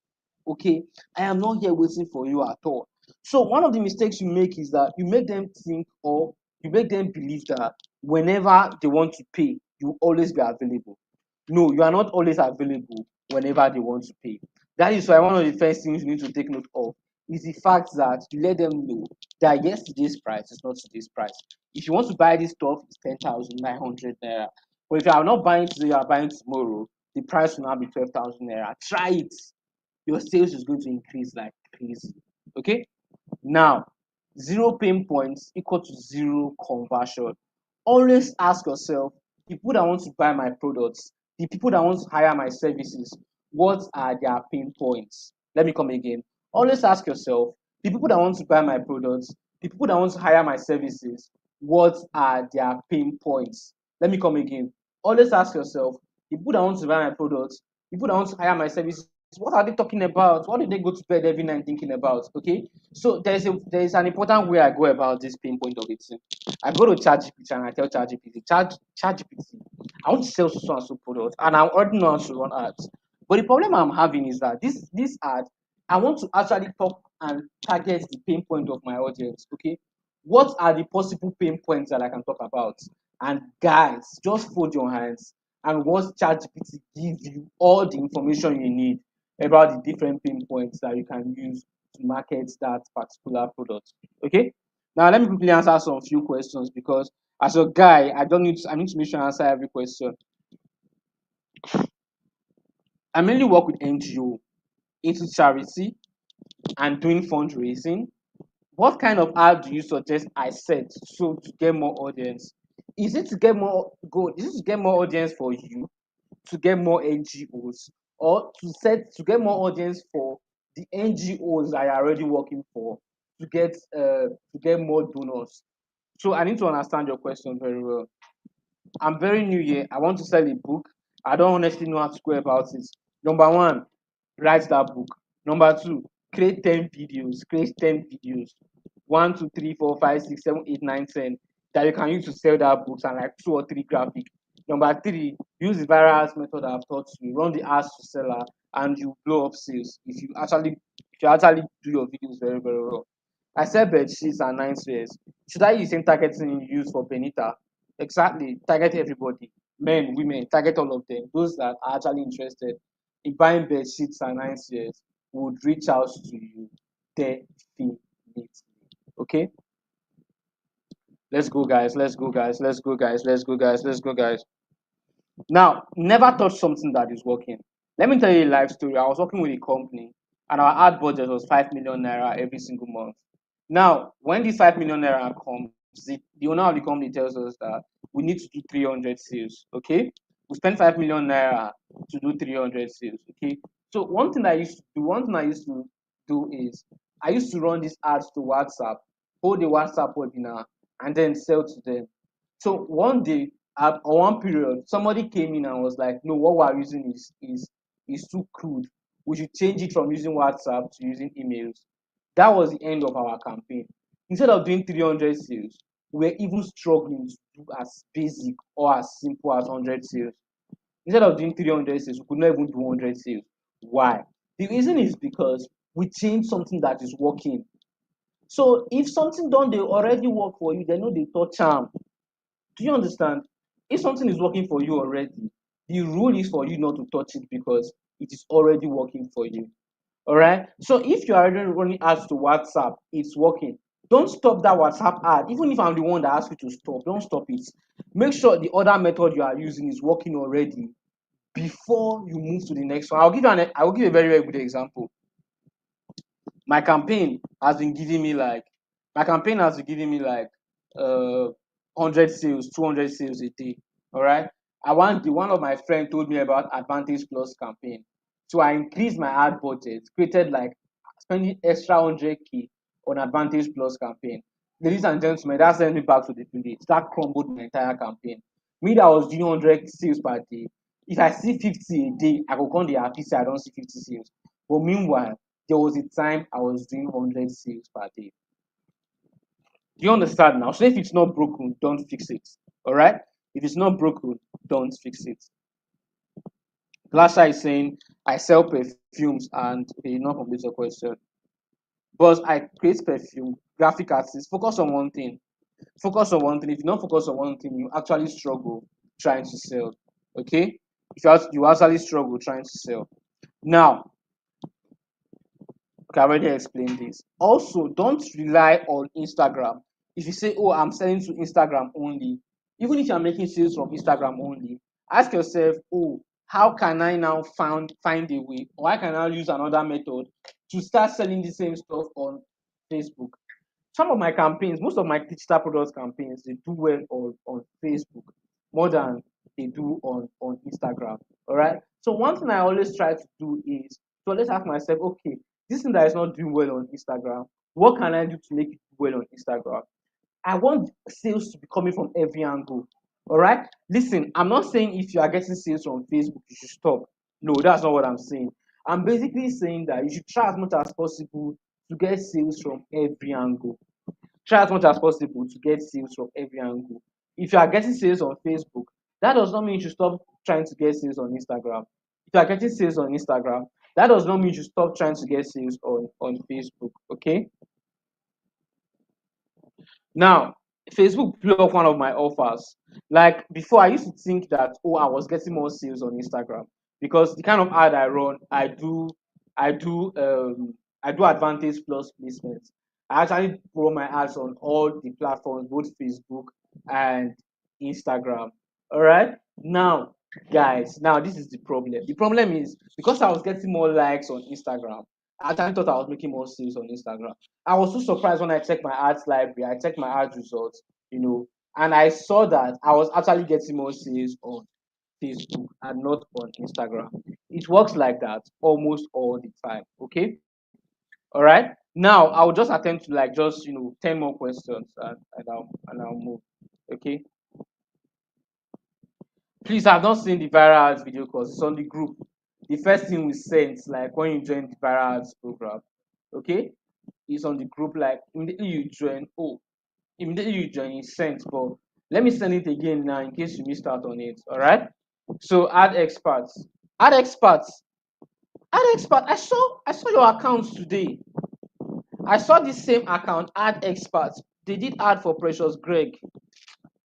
Okay, I am not here waiting for you at all. So one of the mistakes you make is that you make them think or you make them believe that whenever they want to pay, you will always be available. No, you are not always available whenever they want to pay. That is why one of the first things you need to take note of is the fact that you let them know that yesterday's price is not today's price. If you want to buy this stuff, it's 10,900 naira. But if you are not buying today, you are buying tomorrow, the price will now be 12,000 naira. Try it. Your sales is going to increase like crazy. Okay? Now, zero pain points equal to zero conversion. Always ask yourself, the people that want to buy my products, the people that want to hire my services, what are their pain points? Let me come again. Always ask yourself, the people that want to buy my products, the people that want to hire my services, what are their pain points? Let me come again. Always ask yourself, the people that want to buy my products, the people that want to hire my services, what are they talking about? What do they go to bed every night thinking about? Okay, so there is an important way I go about this pain point of it. I go to ChatGPT and I tell ChatGPT, I want to sell so and so product, and I already know how to run ads. But the problem I'm having is that this ad, I want to actually talk and target the pain point of my audience. Okay, what are the possible pain points that I can talk about? And guys, just fold your hands and watch ChatGPT give you all the information you need about the different pain points that you can use to market that particular product. Okay. Now let me quickly answer some few questions because as a guy, I need to make sure I answer every question. I mainly work with NGO into charity and doing fundraising. What kind of ad do you suggest I set so to get more audience? Is it to get more go? Is it to get more audience for you, to get more NGOs, or to get more audience for the NGOs that are already working for to get more donors? So I need to understand your question very well. I'm very new here. I want to sell a book. I don't honestly know how to go about it. Number one, write that book. Number two, create 10 videos. Create 10 videos. One, two, three, four, five, six, seven, eight, nine, 10 that you can use to sell that books and like two or three graphic. Number three, use the viral ads method I've taught you. Run the ads to seller and you blow up sales if you actually do your videos very, very well. I sell bed sheets and nine swears. Should I use same targeting you use for Benita? Exactly. Target everybody. Men, women, target all of them. Those that are actually interested in buying bed sheets and nine swears would reach out to you definitely. Okay? Let's go, guys. Let's go, guys. Let's go, guys. Let's go, guys. Let's go, guys. Now, never touch something that is working. Let me tell you a life story. I was working with a company, and our ad budget was 5 million naira every single month. Now, when this 5 million naira comes, the owner of the company tells us that we need to do 300 sales. Okay, we spend 5 million naira to do 300 sales. Okay, so one thing I used to do is I used to run these ads to WhatsApp, hold a WhatsApp webinar, and then sell to them. So one day at one period, somebody came in and was like, "No, what we're using is too crude. We should change it from using WhatsApp to using emails." That was the end of our campaign. Instead of doing 300 sales, we were even struggling to do as basic or as simple as 100 sales. Instead of doing 300 sales, we could not even do 100 sales. Why? The reason is because we changed something that is working. So if something done they already work for you, they know they touch charm. Do you understand? If something is working for you already, the rule is for you not to touch it because it is already working for you. All right. So if you're already running ads to WhatsApp, it's working. Don't stop that WhatsApp ad. Even if I'm the one that asks you to stop, don't stop it. Make sure the other method you are using is working already before you move to the next one. I will give a very, very good example. My campaign has been giving me like my campaign has been giving me like 100 sales, 200 sales a day. All right. One of my friend told me about Advantage Plus campaign. So I increased my ad budget, created like spending extra 100K on Advantage Plus campaign. Ladies and gentlemen, that sent me back to the village. That crumbled my entire campaign. Me that was doing 100 sales per day. If I see 50 a day, I go come the happy say I don't see 50 sales. But meanwhile, there was a time I was doing 100 sales per day. Do you understand now? So if it's not broken, don't fix it. All right? If it's not broken, don't fix it. Lasha is saying, I sell perfumes and okay, not complete your question. But I create perfume, graphic artists, focus on one thing. Focus on one thing. If you don't focus on one thing, you actually struggle trying to sell. Okay? You actually struggle trying to sell. Now, okay, I already explained this. Also, don't rely on Instagram. If you say, "Oh, I'm selling to Instagram only," even if you're making sales from Instagram only, ask yourself, "Oh, how can I now find a way, or I can now use another method to start selling the same stuff on Facebook?" Some of my campaigns, most of my digital products campaigns, they do well on Facebook more than they do on Instagram. All right. So one thing I always try to do is to always ask myself, okay, this thing that is not doing well on Instagram, what can I do to make it do well on Instagram? I want sales to be coming from every angle. All right. Listen, I'm not saying if you are getting sales from Facebook, you should stop. No, that's not what I'm saying. I'm basically saying that you should try as much as possible to get sales from every angle. Try as much as possible to get sales from every angle. If you are getting sales on Facebook, that does not mean you should stop trying to get sales on Instagram. If you are getting sales on Instagram, that does not mean you should stop trying to get sales on Facebook. Okay. Now, Facebook blew up one of my offers. Like before, I used to think that oh, I was getting more sales on Instagram because the kind of ad I run, I do, I do Advantage Plus placements. I actually run my ads on all the platforms, both Facebook and Instagram. All right. Now, guys, now this is the problem. The problem is because I was getting more likes on Instagram, I actually thought I was making more sales on Instagram. I was so surprised when I checked my ads library, I checked my ads results, and I saw that I was actually getting more sales on Facebook and not on Instagram. It works like that almost all the time. Okay. All right. Now I will just attempt to like just 10 more questions and I'll move. Okay. Please, I've not seen the viral ads video course. It's on the group. The first thing we sent, like when you join the viral ads program, okay, it's on the group. Like immediately you join, immediately you join, it's sent. But let me send it again now in case you missed out on it. All right. So add experts, add experts, add expert. I saw your accounts today. I saw this same account, add experts. They did add for Precious Greg.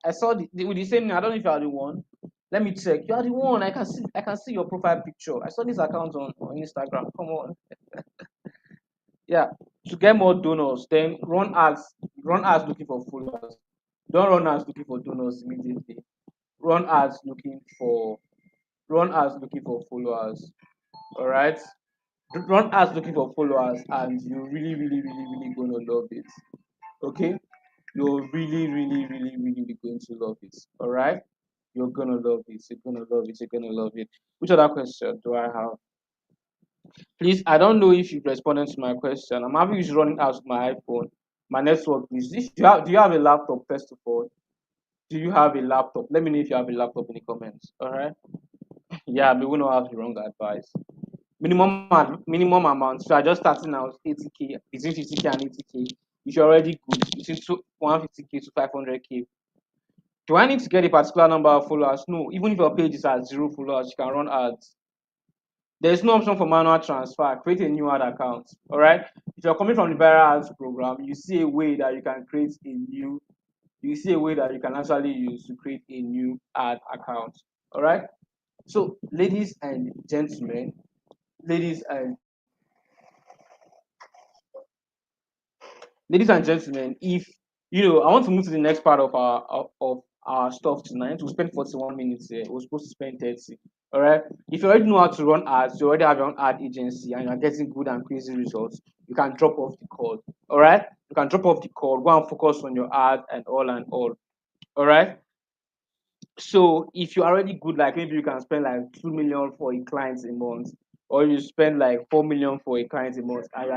I saw with the same name. I don't know if you are the one. Let me check. You are the one. I can see your profile picture. I saw this account on Instagram. Come on. Yeah. To get more donors, then run ads looking for followers. Don't run ads looking for donors immediately. Run ads looking for run ads looking for followers. Alright? Run ads looking for followers and you're really, really, really, really gonna love it. Okay? You're really, really, really, really, really going to love it. Alright? You're gonna love it. You're gonna love it. You're gonna love it. Which other question do I have? Please, I don't know if you've responded to my question. I'm having issues running out with my iPhone. My network is. If you have, do you have a laptop? First of all, do you have a laptop? Let me know if you have a laptop in the comments. All right. Yeah, we will not have the wrong advice. Minimum amount. So I just starting out 80k between 50k and 80k. If you're already good, between 150k to 500k. Do I need to get a particular number of followers? No. Even if your page is at 0 followers, you can run ads. There's no option for manual transfer. Create a new ad account. All right. If you're coming from the viral ads program, you see a way that you can create a new. You see a way that you can actually use to create a new ad account. All right. So, ladies and ladies and gentlemen, if I want to move to the next part of our stuff tonight. We spent 41 minutes here. We're supposed to spend 30. All right. If you already know how to run ads, you already have your own ad agency, and you're getting good and crazy results, you can drop off the call. All right. You can drop off the call. Go and focus on your ad and all and all. All right. So if you're already good, like maybe you can spend like 2 million for a client a month, or you spend like 4 million for a client a month, and you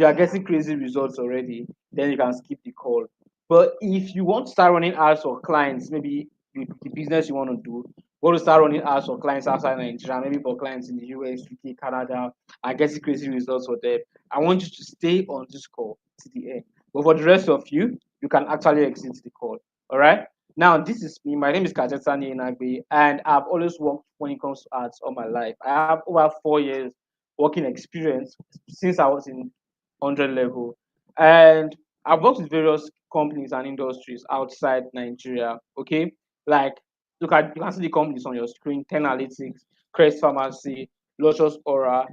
are getting crazy results already, then you can skip the call. But if you want to start running ads for clients, maybe the business you want to do, want to start running ads for clients outside Nigeria, maybe for clients in the US, UK, Canada, and getting crazy results for them, I want you to stay on this call to the end. But for the rest of you, you can actually exit the call. All right. Now, this is me. My name is Kajetani Inagbe, and I've always worked when it comes to ads all my life. I have over 4 years working experience since I was in 100 level. And I've worked with various companies and industries outside Nigeria. Okay, like you can see the companies on your screen: Ten Analytics, Crest Pharmacy, Lotus Aura.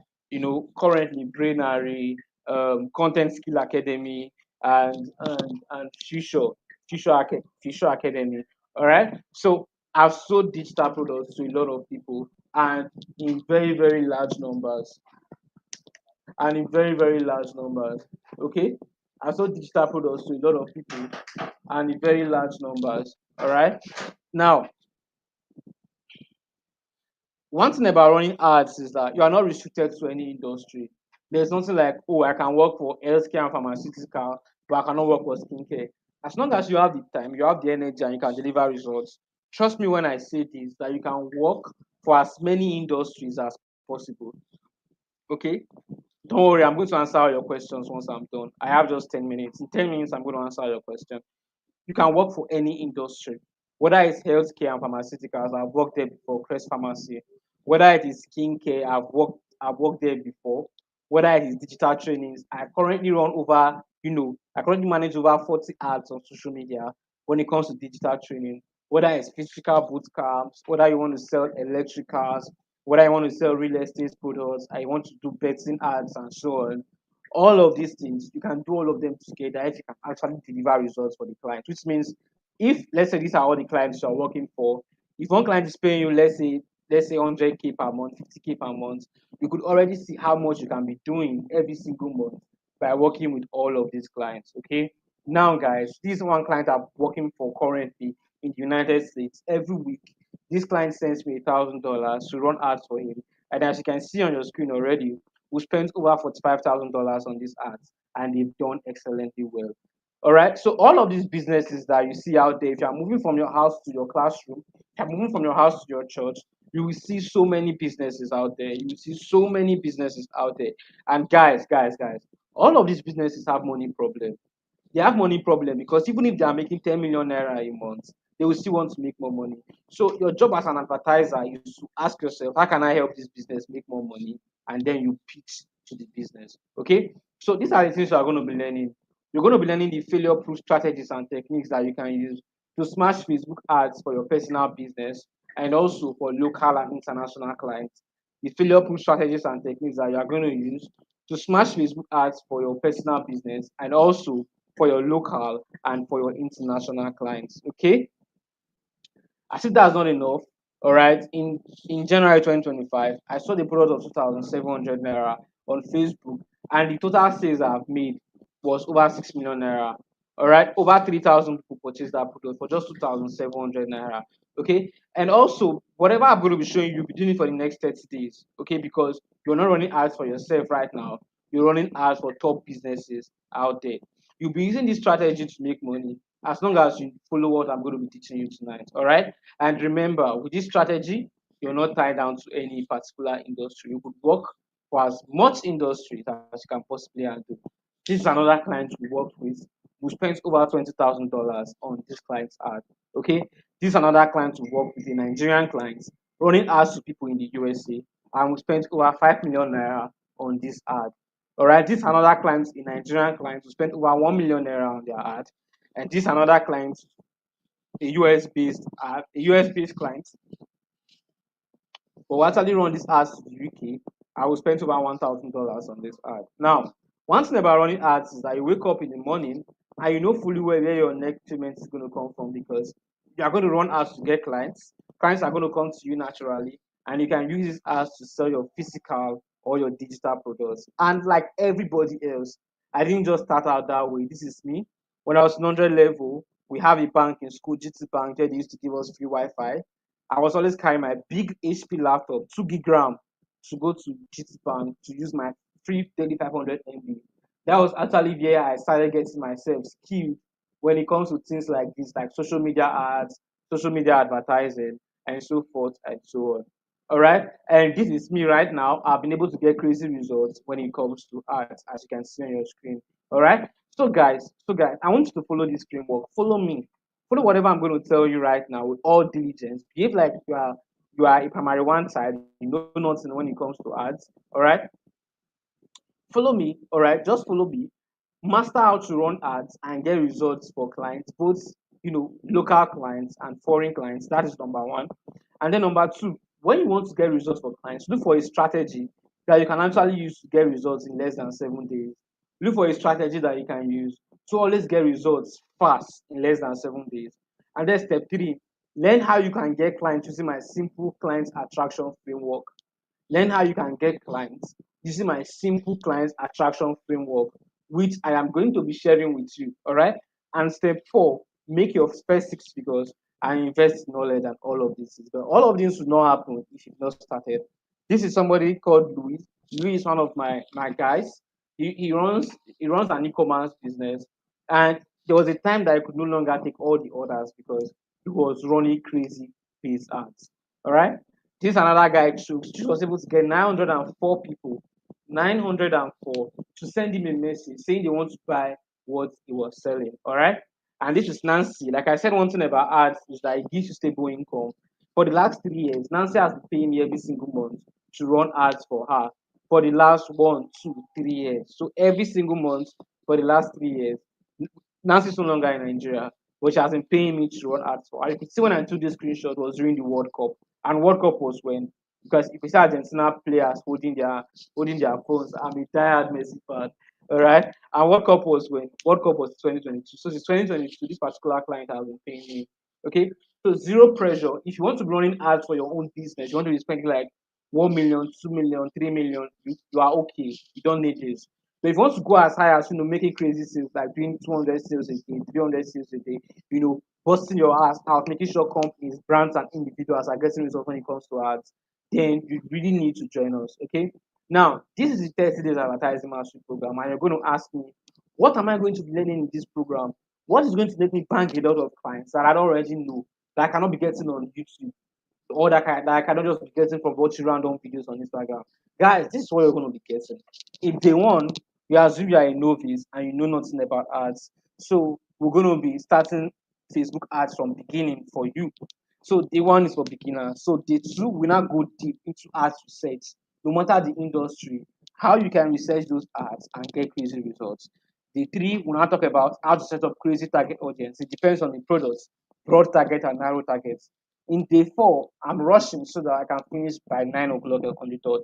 Currently Brainary, Content Skill Academy, and Future Academy. All right, so I've sold digital products to a lot of people and in very very large numbers and in very, very large numbers. Okay? I sold digital products to a lot of people and in very large numbers. All right? Now, one thing about running ads is that you are not restricted to any industry. There's nothing like, oh, I can work for healthcare and pharmaceutical, but I cannot work for skincare. As long as you have the time, you have the energy, and you can deliver results, trust me when I say this, that you can work for as many industries as possible. Okay? Don't worry, I'm going to answer all your questions once I'm done. I have just 10 minutes. In 10 minutes, I'm going to answer your question. You can work for any industry, whether it's healthcare and pharmaceuticals. I've worked there before, Crest Pharmacy. Whether it is skincare, I've worked there before. Whether it is digital trainings, I currently manage over 40 ads on social media when it comes to digital training. Whether it's physical boot camps, whether you want to sell electric cars, whether I want to sell real estate products, I want to do betting ads and so on. All of these things, you can do all of them together if you can actually deliver results for the client, which means if let's say these are all the clients you are working for, if one client is paying you, let's say 100k per month, 50k per month, you could already see how much you can be doing every single month by working with all of these clients. Okay. Now, guys, this one client I'm working for currently in the United States. Every week, this client sends me $1,000 to run ads for him. And as you can see on your screen already, we spent over $45,000 on these ads, and they've done excellently well. All right. So all of these businesses that you see out there, if you are moving from your house to your classroom, if you're moving from your house to your church, you will see so many businesses out there. You will see so many businesses out there. And guys, all of these businesses have money problem. They have money problem because even if they are making 10 million naira a month, they will still want to make more money. So your job as an advertiser is to ask yourself, how can I help this business make more money? And then you pitch to the business. Okay. So these are the things you are going to be learning. You're going to be learning the failure proof strategies and techniques that you can use to smash Facebook ads for your personal business and also for local and international clients. The failure proof strategies and techniques that you are going to use to smash Facebook ads for your personal business and also for your local and for your international clients. Okay. As if that's not enough, all right. In January 2025, I saw the product of 2,700 naira on Facebook, and the total sales I've made was over 6 million naira. All right, over 3,000 people purchased that product for just 2,700 naira. Okay, and also whatever I'm going to be showing you, you'll be doing it for the next 30 days. Okay, because you're not running ads for yourself right now. You're running ads for top businesses out there. You'll be using this strategy to make money as long as you follow what I'm going to be teaching you tonight. All right. And remember, with this strategy, you're not tied down to any particular industry. You could work for as much industries as you can possibly handle. This is another client we worked with. We spent over $20,000 on this client's ad. Okay. This is another client we worked with, a Nigerian client, running ads to people in the USA. And we spent over 5 million naira on this ad. All right. This is another client, a Nigerian client, who spent over 1 million naira on their ad. And this is another client, a US based client, but we actually run this ads to the UK. I will spend over $1,000 on this ad. Now, one thing about running ads is that you wake up in the morning and you know fully well where your next payment is going to come from because you are going to run ads to get clients. Clients are going to come to you naturally, and you can use these ads to sell your physical or your digital products. And like everybody else, I didn't just start out that way. This is me. When I was in 100 level, we have a bank in school, GT Bank, where they used to give us free Wi-Fi. I was always carrying my big HP laptop, 2 gig RAM, to go to GT Bank to use my free 3500 MB. That was actually where I started getting myself skilled when it comes to things like this, like social media ads, social media advertising, and so forth and so on. All right. And this is me right now. I've been able to get crazy results when it comes to ads, as you can see on your screen. All right. So guys, I want you to follow this framework. Follow me. Follow whatever I'm going to tell you right now with all diligence. Behave like you are a primary one side. You know nothing when it comes to ads. All right. Follow me. All right. Just follow me. Master how to run ads and get results for clients, both local clients and foreign clients. That is number one. And then number two, when you want to get results for clients, look for a strategy that you can actually use to get results in less than 7 days. Look for a strategy that you can use to always get results fast in less than 7 days. And then step three, learn how you can get clients using my simple client attraction framework. Learn how you can get clients using my simple client attraction framework, which I am going to be sharing with you. All right. And step four, make your first 6 figures and invest in knowledge and all of this. But all of this will not happen if you've not started. This is somebody called Louis. Louis is one of my guys. He runs an e-commerce business, and there was a time that I could no longer take all the orders because he was running crazy pace ads. All right. This another guy Chooks. Chooks was able to get 904 people, 904 to send him a message saying they want to buy what he was selling. All right. And this is Nancy. Like I said, one thing about ads is that it gives you stable income. For the last 3 years, Nancy has been paying me every single month to run ads for her for the last 1, 2, 3 years. So every single month for the last 3 years, Nancy's no longer in Nigeria, but she has been paying me to run ads for her. You could see when I took this screenshot was during the World Cup. And World Cup was when, because if you see Argentina players holding their phones, I'm a tired Messi fan. All right. And World Cup was when? World Cup was 2022. So since 2022, this particular client has been paying me. Okay. So zero pressure. If you want to be running ads for your own business, you want to be spending like 1 million, 2 million, 3 million, you are okay. You don't need this. But if you want to go as high as making crazy sales, like doing 200 sales a day, 300 sales a day, busting your ass out, making sure companies, brands, and individuals are getting results when it comes to ads, then you really need to join us. Okay. Now, this is the 30 days advertising mastery program, and you're going to ask me, What am I going to be learning in this program? What is going to make me bank a lot of clients that I don't already know, that I cannot be getting on YouTube, or that I cannot just be getting from watching random videos on Instagram? Guys, this is what you're going to be getting. In day one, you assume you are a novice and you know nothing about ads. So we're going to be starting Facebook ads from beginning for you. So day one is for beginners. So day two, we now go deep into ads research, no matter the industry, how you can research those ads and get crazy results. Day three, we now talk about how to set up crazy target audience. It depends on the products, broad target and narrow targets. In day four, I'm rushing so that I can finish by 9 o'clock on the dot.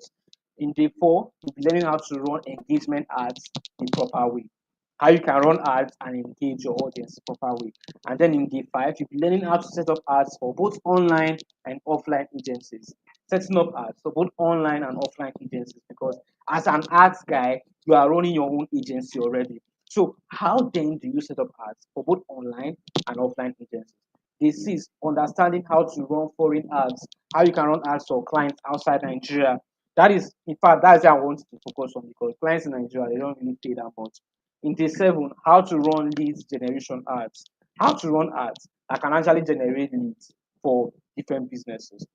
In day four, you'll be learning how to run engagement ads the proper way. How you can run ads and engage your audience the proper way. And then in day five, you'll be learning how to set up ads for both online and offline agencies. Setting up ads for both online and offline agencies, because as an ads guy, you are running your own agency already. So how then do you set up ads for both online and offline agencies? This is understanding how to run foreign ads, how you can run ads for clients outside Nigeria. That is, in fact, that's what I want to focus on, because clients in Nigeria, they don't really pay that much. In day seven, how to run leads generation ads, how to run ads that can actually generate leads for different businesses.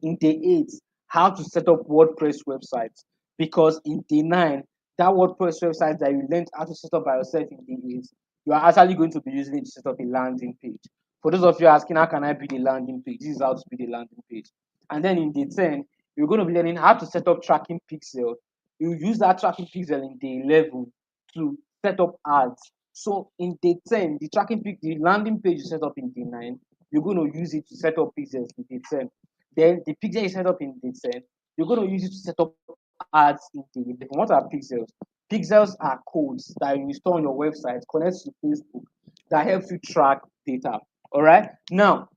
In day eight, how to set up WordPress websites, because in day nine, that WordPress website that you learned how to set up by yourself in day eight, you are actually going to be using it to set up a landing page. For those of you asking, how can I build a landing page? This is how to build a landing page. And then in day 10, you're going to be learning how to set up tracking pixel. You use that tracking pixel in day 11 to set up ads. So in day 10, the landing page you set up in day 9, you're going to use it to set up pixels in day 10. Then the pixel you set up in day 10, you're going to use it to set up ads in day 11. What are pixels? Pixels are codes that you install on your website, connects to Facebook, that helps you track data. All right. Now,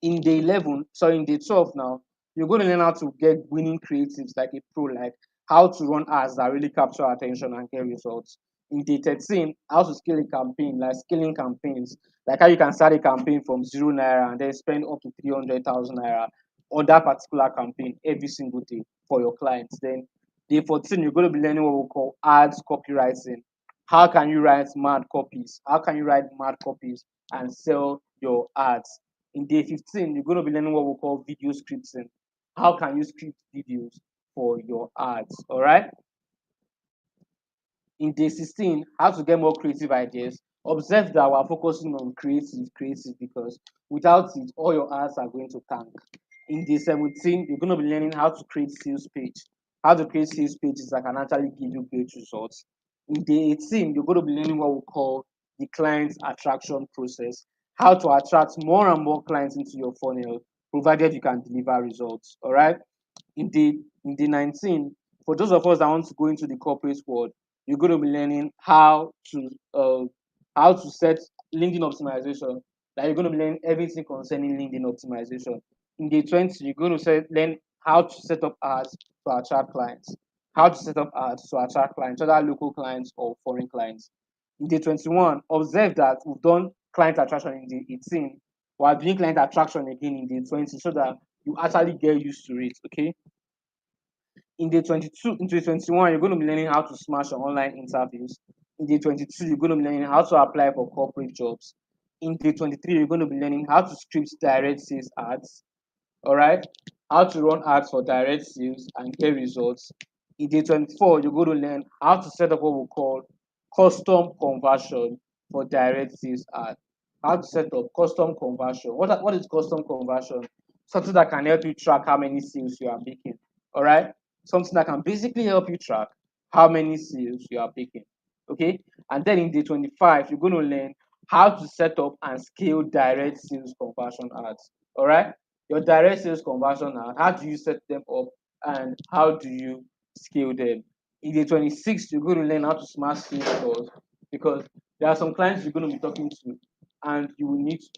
in day 11, sorry, in day 12 now, you're going to learn how to get winning creatives like a pro, like how to run ads that really capture attention and get results. In day 13, how to scale a campaign, like scaling campaigns, like how you can start a campaign from 0 naira and then spend up to 300,000 naira on that particular campaign every single day for your clients. Then day 14, you're going to be learning what we call ads copywriting. How can you write mad copies? How can you write mad copies and sell your ads? In day 15, you're going to be learning what we call video scripting. How can you script videos for your ads? All right. In day 16, how to get more creative ideas. Observe that we're focusing on creative, because without it, all your ads are going to tank. In day 17, you're going to be learning how to create sales page. How to create sales pages that can actually give you great results. In day 18, you're going to be learning what we call the client attraction process. How to attract more and more clients into your funnel, provided you can deliver results. All right. In day 19, for those of us that want to go into the corporate world, you're going to be learning how to set LinkedIn optimization. That you're going to be learning everything concerning LinkedIn optimization. In day 20, you're going to learn how to set up ads to attract clients. How to set up ads to attract clients, whether local clients or foreign clients. In day 21, observe that we've done client attraction in day 18. We're doing client attraction again in day 20, so that you actually get used to it. Okay. In day 22, in day 21, you're going to be learning how to smash your online interviews. In day 22, you're going to be learning how to apply for corporate jobs. In day 23, you're going to be learning how to script direct sales ads. All right. How to run ads for direct sales and get results. In day 24, you're going to learn how to set up what we call custom conversion for direct sales ads. How to set up custom conversion. What is custom conversion? Something that can help you track how many sales you are making. All right. Something that can basically help you track how many sales you are making. Okay. And then in day 25, you're going to learn how to set up and scale direct sales conversion ads. All right. Your direct sales conversion ad, how do you set them up and how do you scale them? In day 26, you're going to learn how to smash sales calls, because there are some clients you're going to be talking to and you will need to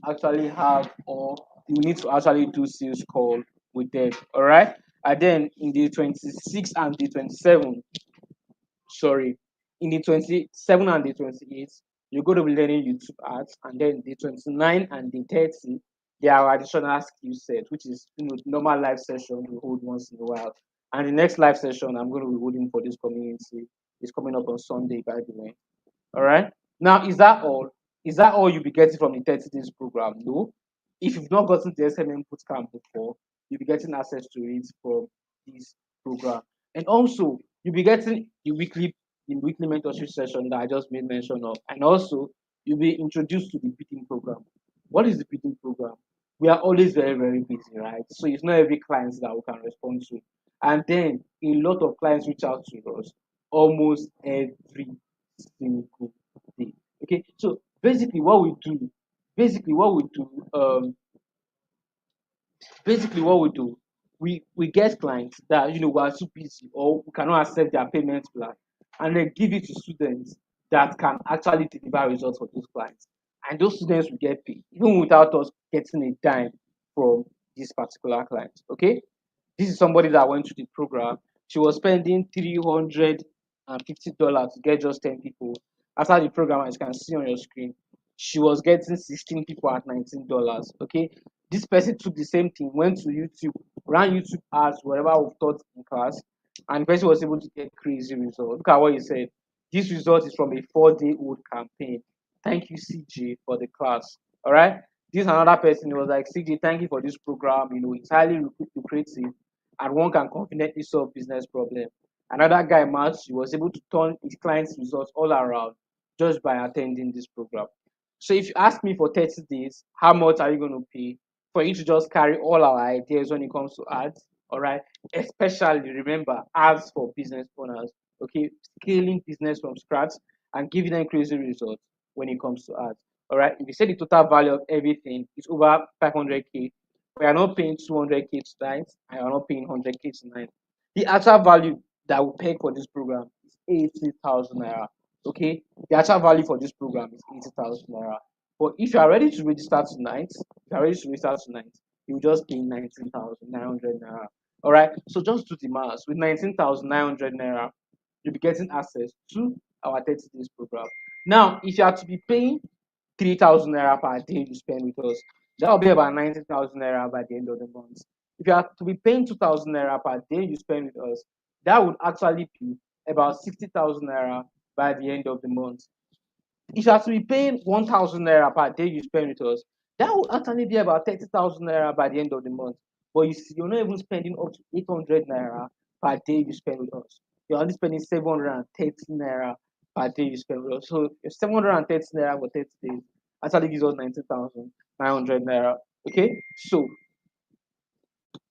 actually do sales call with them. All right. And then in the 26 and the 27, sorry, in the 27 and the 28, you're going to be learning YouTube ads. And then the 29 and the 30, there are additional skill set, which is normal live session we hold once in a while. And the next live session I'm going to be holding for this community is coming up on Sunday, by the way. All right. Now, is that all? Is that all you'll be getting from the 30 days program? No. If you've not gotten the SMM bootcamp before, you'll be getting access to it from this program. And also, you'll be getting the weekly mentorship session that I just made mention of. And also, you'll be introduced to the bidding program. What is the bidding program? We are always very, very busy, right? So it's not every client that we can respond to. And then a lot of clients reach out to us almost every single day. Okay, so basically what we do, basically what we do, we get clients that we are too busy or we cannot accept their payment plan, and then give it to students that can actually deliver results for those clients, and those students will get paid even without us getting a dime from this particular client. Okay, this is somebody that went to the program. She was spending $350 to get just 10 people. After the program, as you can see on your screen, she was getting 16 people at $19. Okay. This person took the same thing, went to YouTube, ran YouTube ads, whatever we've taught in class, and the person was able to get crazy results. Look at what he said. This result is from a 4-day old campaign. Thank you, CJ, for the class. All right. This another person was like, CJ, thank you for this program. It's highly lucrative and one can confidently solve business problem. Another guy, Matt, he was able to turn his client's results all around just by attending this program. So if you ask me for 30 days, how much are you going to pay for you to just carry all our ideas when it comes to ads? All right. Especially remember ads for business owners. Okay. Scaling business from scratch and giving them crazy results when it comes to ads. All right. If you say the total value of everything is over 500K, we are not paying 200K tonight and you are not paying 100K tonight. The actual value that we pay for this program is 80,000 naira. Okay, the actual value for this program is 80,000 naira. But if you are ready to register tonight, you just pay 19,900 naira. All right, so just do the math. With 19,900 naira, you'll be getting access to our 30 days program. Now, if you are to be paying 3,000 naira per day you spend with us, that will be about 90,000 naira by the end of the month. If you are to be paying 2,000 naira per day you spend with us, that would actually be about 60,000 naira by the end of the month. If you are to be paying 1,000 naira per day you spend with us, that would actually be about 30,000 naira by the end of the month. But you see, you're not even spending up to 800 naira per day you spend with us. You're only spending 730 naira per day you spend with us. So 730 naira for 30 days actually gives us 19,900 naira. Okay, so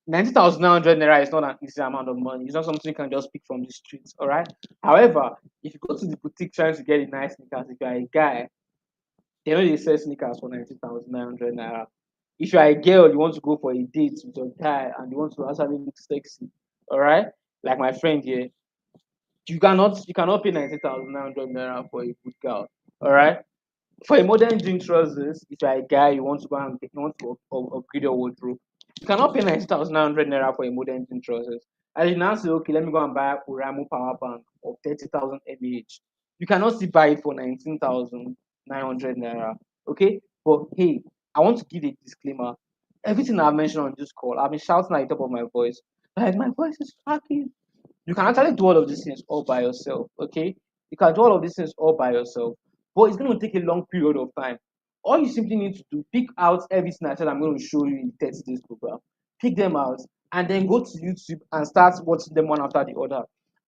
90,900 naira is not an easy amount of money. It's not something you can just pick from the streets, all right? However, if you go to the boutique trying to get a nice sneakers, if you are a guy, they know they sell sneakers for 90,900 naira. If you are a girl, you want to go for a date with your guy and you want to actually look sexy, all right? Like my friend here, you cannot pay 90,900 naira for a good girl, all right? For a modern jean trousers, if you're a guy, you want to upgrade your wardrobe, you cannot pay 90,900 naira for a modern jean trousers. And you now say, okay, let me go and buy a Oraimo power bank of 30,000 mAh. You cannot still buy it for 19,900 naira. Okay, but hey, I want to give a disclaimer. Everything I've mentioned on this call, I've been shouting at the top of my voice. Like my voice is cracking. You can actually do all of these things all by yourself, okay? You can do all of these things all by yourself, but it's going to take a long period of time. All you simply need to do, pick out everything I said I'm going to show you in the 30 days program, pick them out, and then go to YouTube and start watching them one after the other.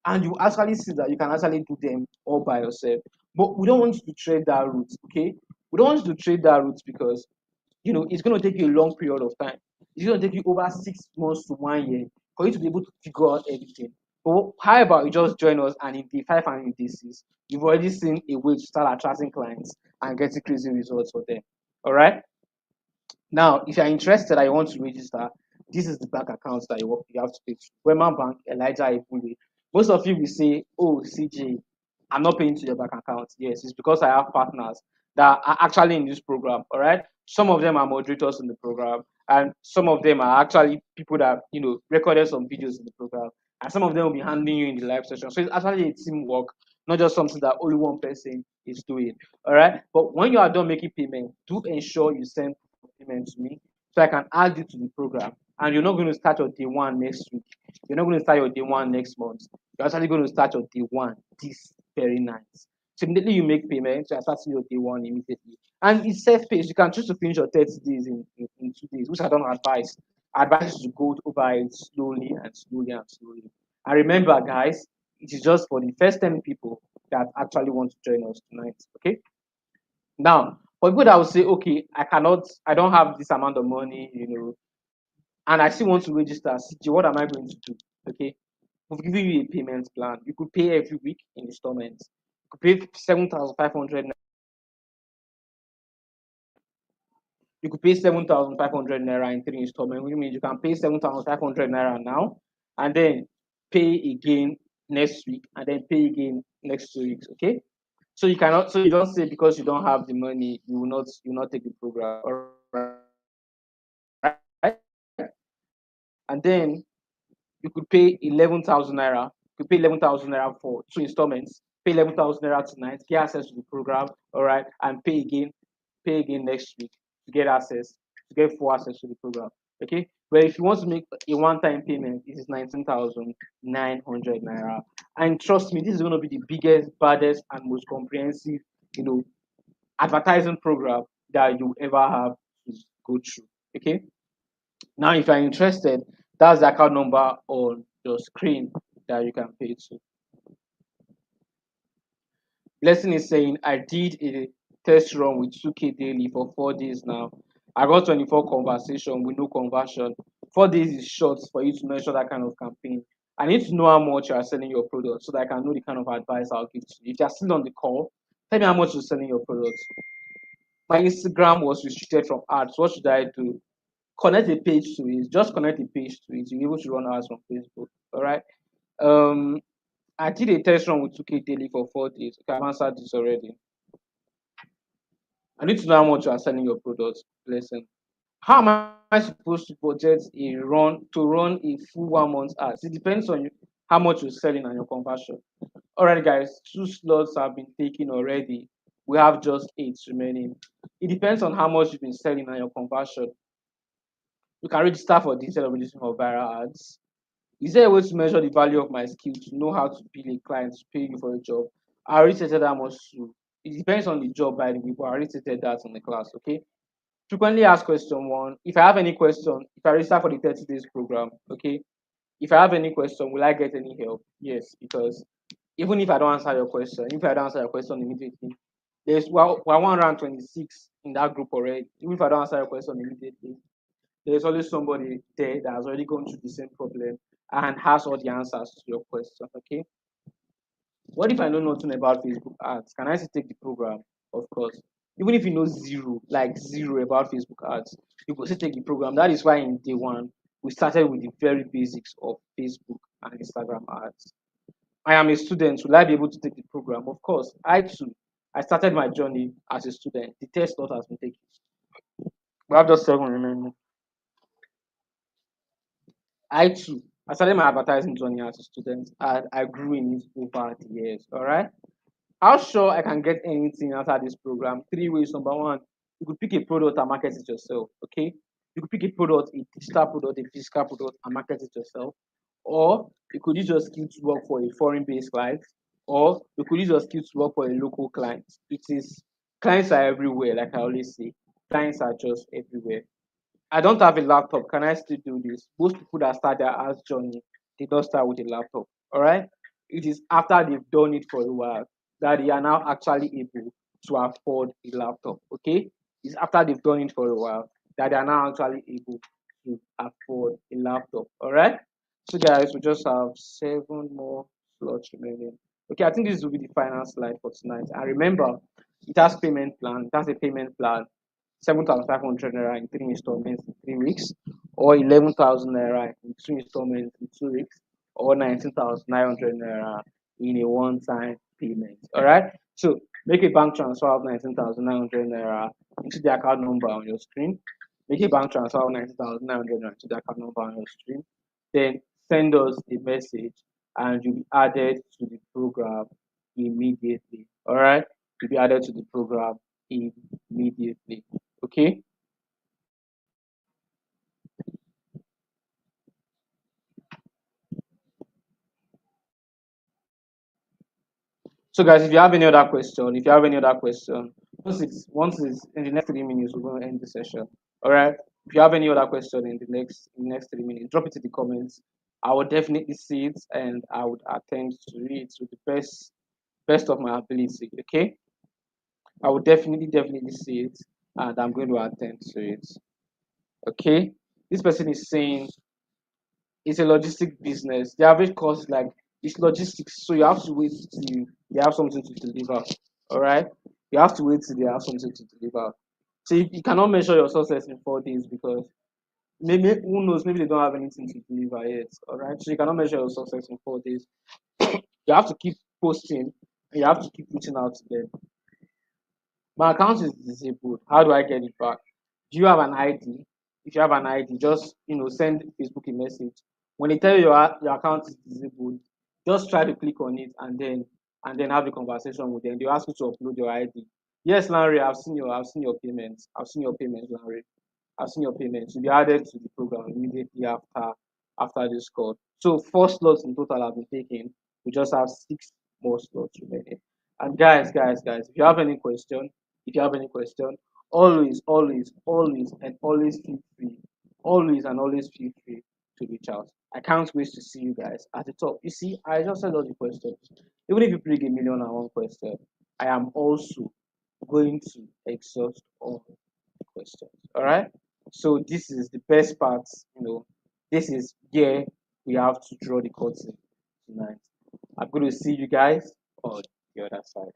And you actually see that you can actually do them all by yourself. But we don't want you to trade that route, okay? We don't want you to trade that route because it's going to take you a long period of time. It's going to take you over 6 months to 1 year for you to be able to figure out everything. But how about you just join us and in day 5 and in day 6, you've already seen a way to start attracting clients and getting crazy results for them. All right. Now, if you're interested and you want to register, this is the bank account that you have to pay to. Wema Bank, Elijah Ibule. Most of you will say, oh, CJ, I'm not paying to your bank account. Yes, it's because I have partners that are actually in this program. All right. Some of them are moderators in the program, and some of them are actually people that recorded some videos in the program, and some of them will be handling you in the live session. So it's actually a teamwork, not just something that only one person is doing. All right. But when you are done making payment, do ensure you send payment to me so I can add you to the program. And you're not going to start your day 1 next week. You're not going to start your day one next month. You're actually going to start your day one this very night. So immediately you make payments, you're starting your day one immediately. And it's self-paced. You can choose to finish your 30 days in 2 days, which I don't advise. I advise you to go over it slowly and slowly and slowly. And remember, guys, it is just for the first 10 people that actually want to join us tonight. Okay. Now, for people that will say, okay, I don't have this amount of money, and I still want to register, CG, what am I going to do? Okay. We've given you a payment plan. You could pay every week in installments. You could pay 7,500. You could pay 7,500 naira in three installments, which means you can pay 7,500 naira now, and then pay again next week, and then pay again next 2 weeks. Okay. So you cannot. So you don't say because you don't have the money, you will not take the program. All right. And then you could pay 11,000 naira. You could pay 11,000 naira for two installments. Pay 11,000 naira tonight, get access to the program, all right, and pay again next week to get access, to get full access to the program. Okay. But if you want to make a one-time payment, it is 19,900 naira. And trust me, this is going to be the biggest, baddest, and most comprehensive, you know, advertising program that you ever have to go through. Okay. Now, if you're interested, that's the account number on your screen that you can pay to. Blessing is saying, I did a test run with 2K daily for 4 days now. I got 24 conversation with no conversion. 4 days is short for you to measure that kind of campaign. I need to know how much you are selling your product so that I can know the kind of advice I'll give to you. If you're still on the call, tell me how much you're selling your product. My Instagram was restricted from ads. What should I do? Connect a page to it. Just connect a page to it. You'll be able to run ads from Facebook. All right. Um, I did a test run with 2K daily for 4 days. Okay, I've answered this already. I need to know how much you are selling your products. Listen. How am I supposed to budget run a full 1 month ads? It depends on you, how much you're selling and your conversion. Alright, guys, 2 slots have been taken already. We have just 8 remaining. It depends on how much you've been selling and your conversion. You can register for this instead of registering for viral ads. Is there a way to measure the value of my skill to know how to bill a client to pay you for a job? I already stated that much too. It depends on the job by the way, but I already stated that in the class, okay? Frequently asked question one. If I have any question, if I register for the 30 days program, okay? If I have any question, will I get any help? Yes, because even if I don't answer your question, if I don't answer your question immediately, we're 126 in that group already. Even if I don't answer your question immediately, there's always somebody there that has already gone through the same problem and has all the answers to your question. Okay. What if I know nothing about Facebook ads? Can I still take the program? Of course. Even if you know zero, like zero about Facebook ads, you could still take the program. That is why in day one, we started with the very basics of Facebook and Instagram ads. I am a student. Will I be able to take the program? Of course. I too. I started my journey as a student. The test lot has been taken. We have just 7 remaining. I too, I started my advertising journey as a student and I grew in it over the years. All right. How sure I can get anything after this program? 3 ways. Number one, you could pick a product and market it yourself. Okay. You could pick a product, a digital product, a physical product, and market it yourself. Or you could use your skill to work for a foreign based client, or you could use your skill to work for a local client. It is clients are everywhere, like I always say. Clients are just everywhere. I don't have a laptop. Can I still do this? Most people that start their ads journey, they don't start with a laptop. All right. It is after they've done it for a while that they are now actually able to afford a laptop. Okay. It's after they've done it for a while that they are now actually able to afford a laptop. All right. So guys, we just have 7 more slots remaining. Okay, I think this will be the final slide for tonight. And remember, it has payment plan. It has a payment plan 7,500 naira in 3 installments in 3 weeks, or 11,000 naira in 2 installments in 2 weeks, or 19,900 naira in a one-time payment. All right. So make a bank transfer of 19,900 naira into the account number on your screen. Make a bank transfer of 19,900 naira to the account number on your screen. Then send us a message, and you'll be added to the program immediately. All right. You'll be added to the program immediately. Okay. So guys, if you have any other question, if you have any other question, once it's in the next 3 minutes, we're gonna end the session. All right. If you have any other question in the next 3 minutes, drop it in the comments. I will definitely see it and I would attempt to read it to the best of my ability. Okay. I will definitely see it and I'm going to attend to it. Okay. This person is saying it's a logistic business. The average cost is like it's logistics, so you have to wait till they have something to deliver. All right, you have to wait till they have something to deliver. So you cannot measure your success in 4 days because maybe who knows, maybe they don't have anything to deliver yet. All right, so you cannot measure your success in 4 days. You have to keep posting and you have to keep reaching out to them. My account is disabled. How do I get it back? Do you have an ID? If you have an ID, just send Facebook a message. When they tell you your account is disabled, just try to click on it and then have a conversation with them. They'll ask you to upload your ID. Yes, Larry, I've seen your payments. I've seen your payments, Larry. I've seen your payments. You'll be added to the program immediately after this call. So 4 slots in total have been taken. We just have 6 more slots remaining. And guys, if you have any question, always feel free, always feel free to reach out. I can't wait to see you guys at the top. You see, I just said all the questions. Even if you bring 1,000,001 question, I am also going to exhaust all questions. All right. So this is the best part. This is where we have to draw the curtain tonight. I'm going to see you guys on the other side.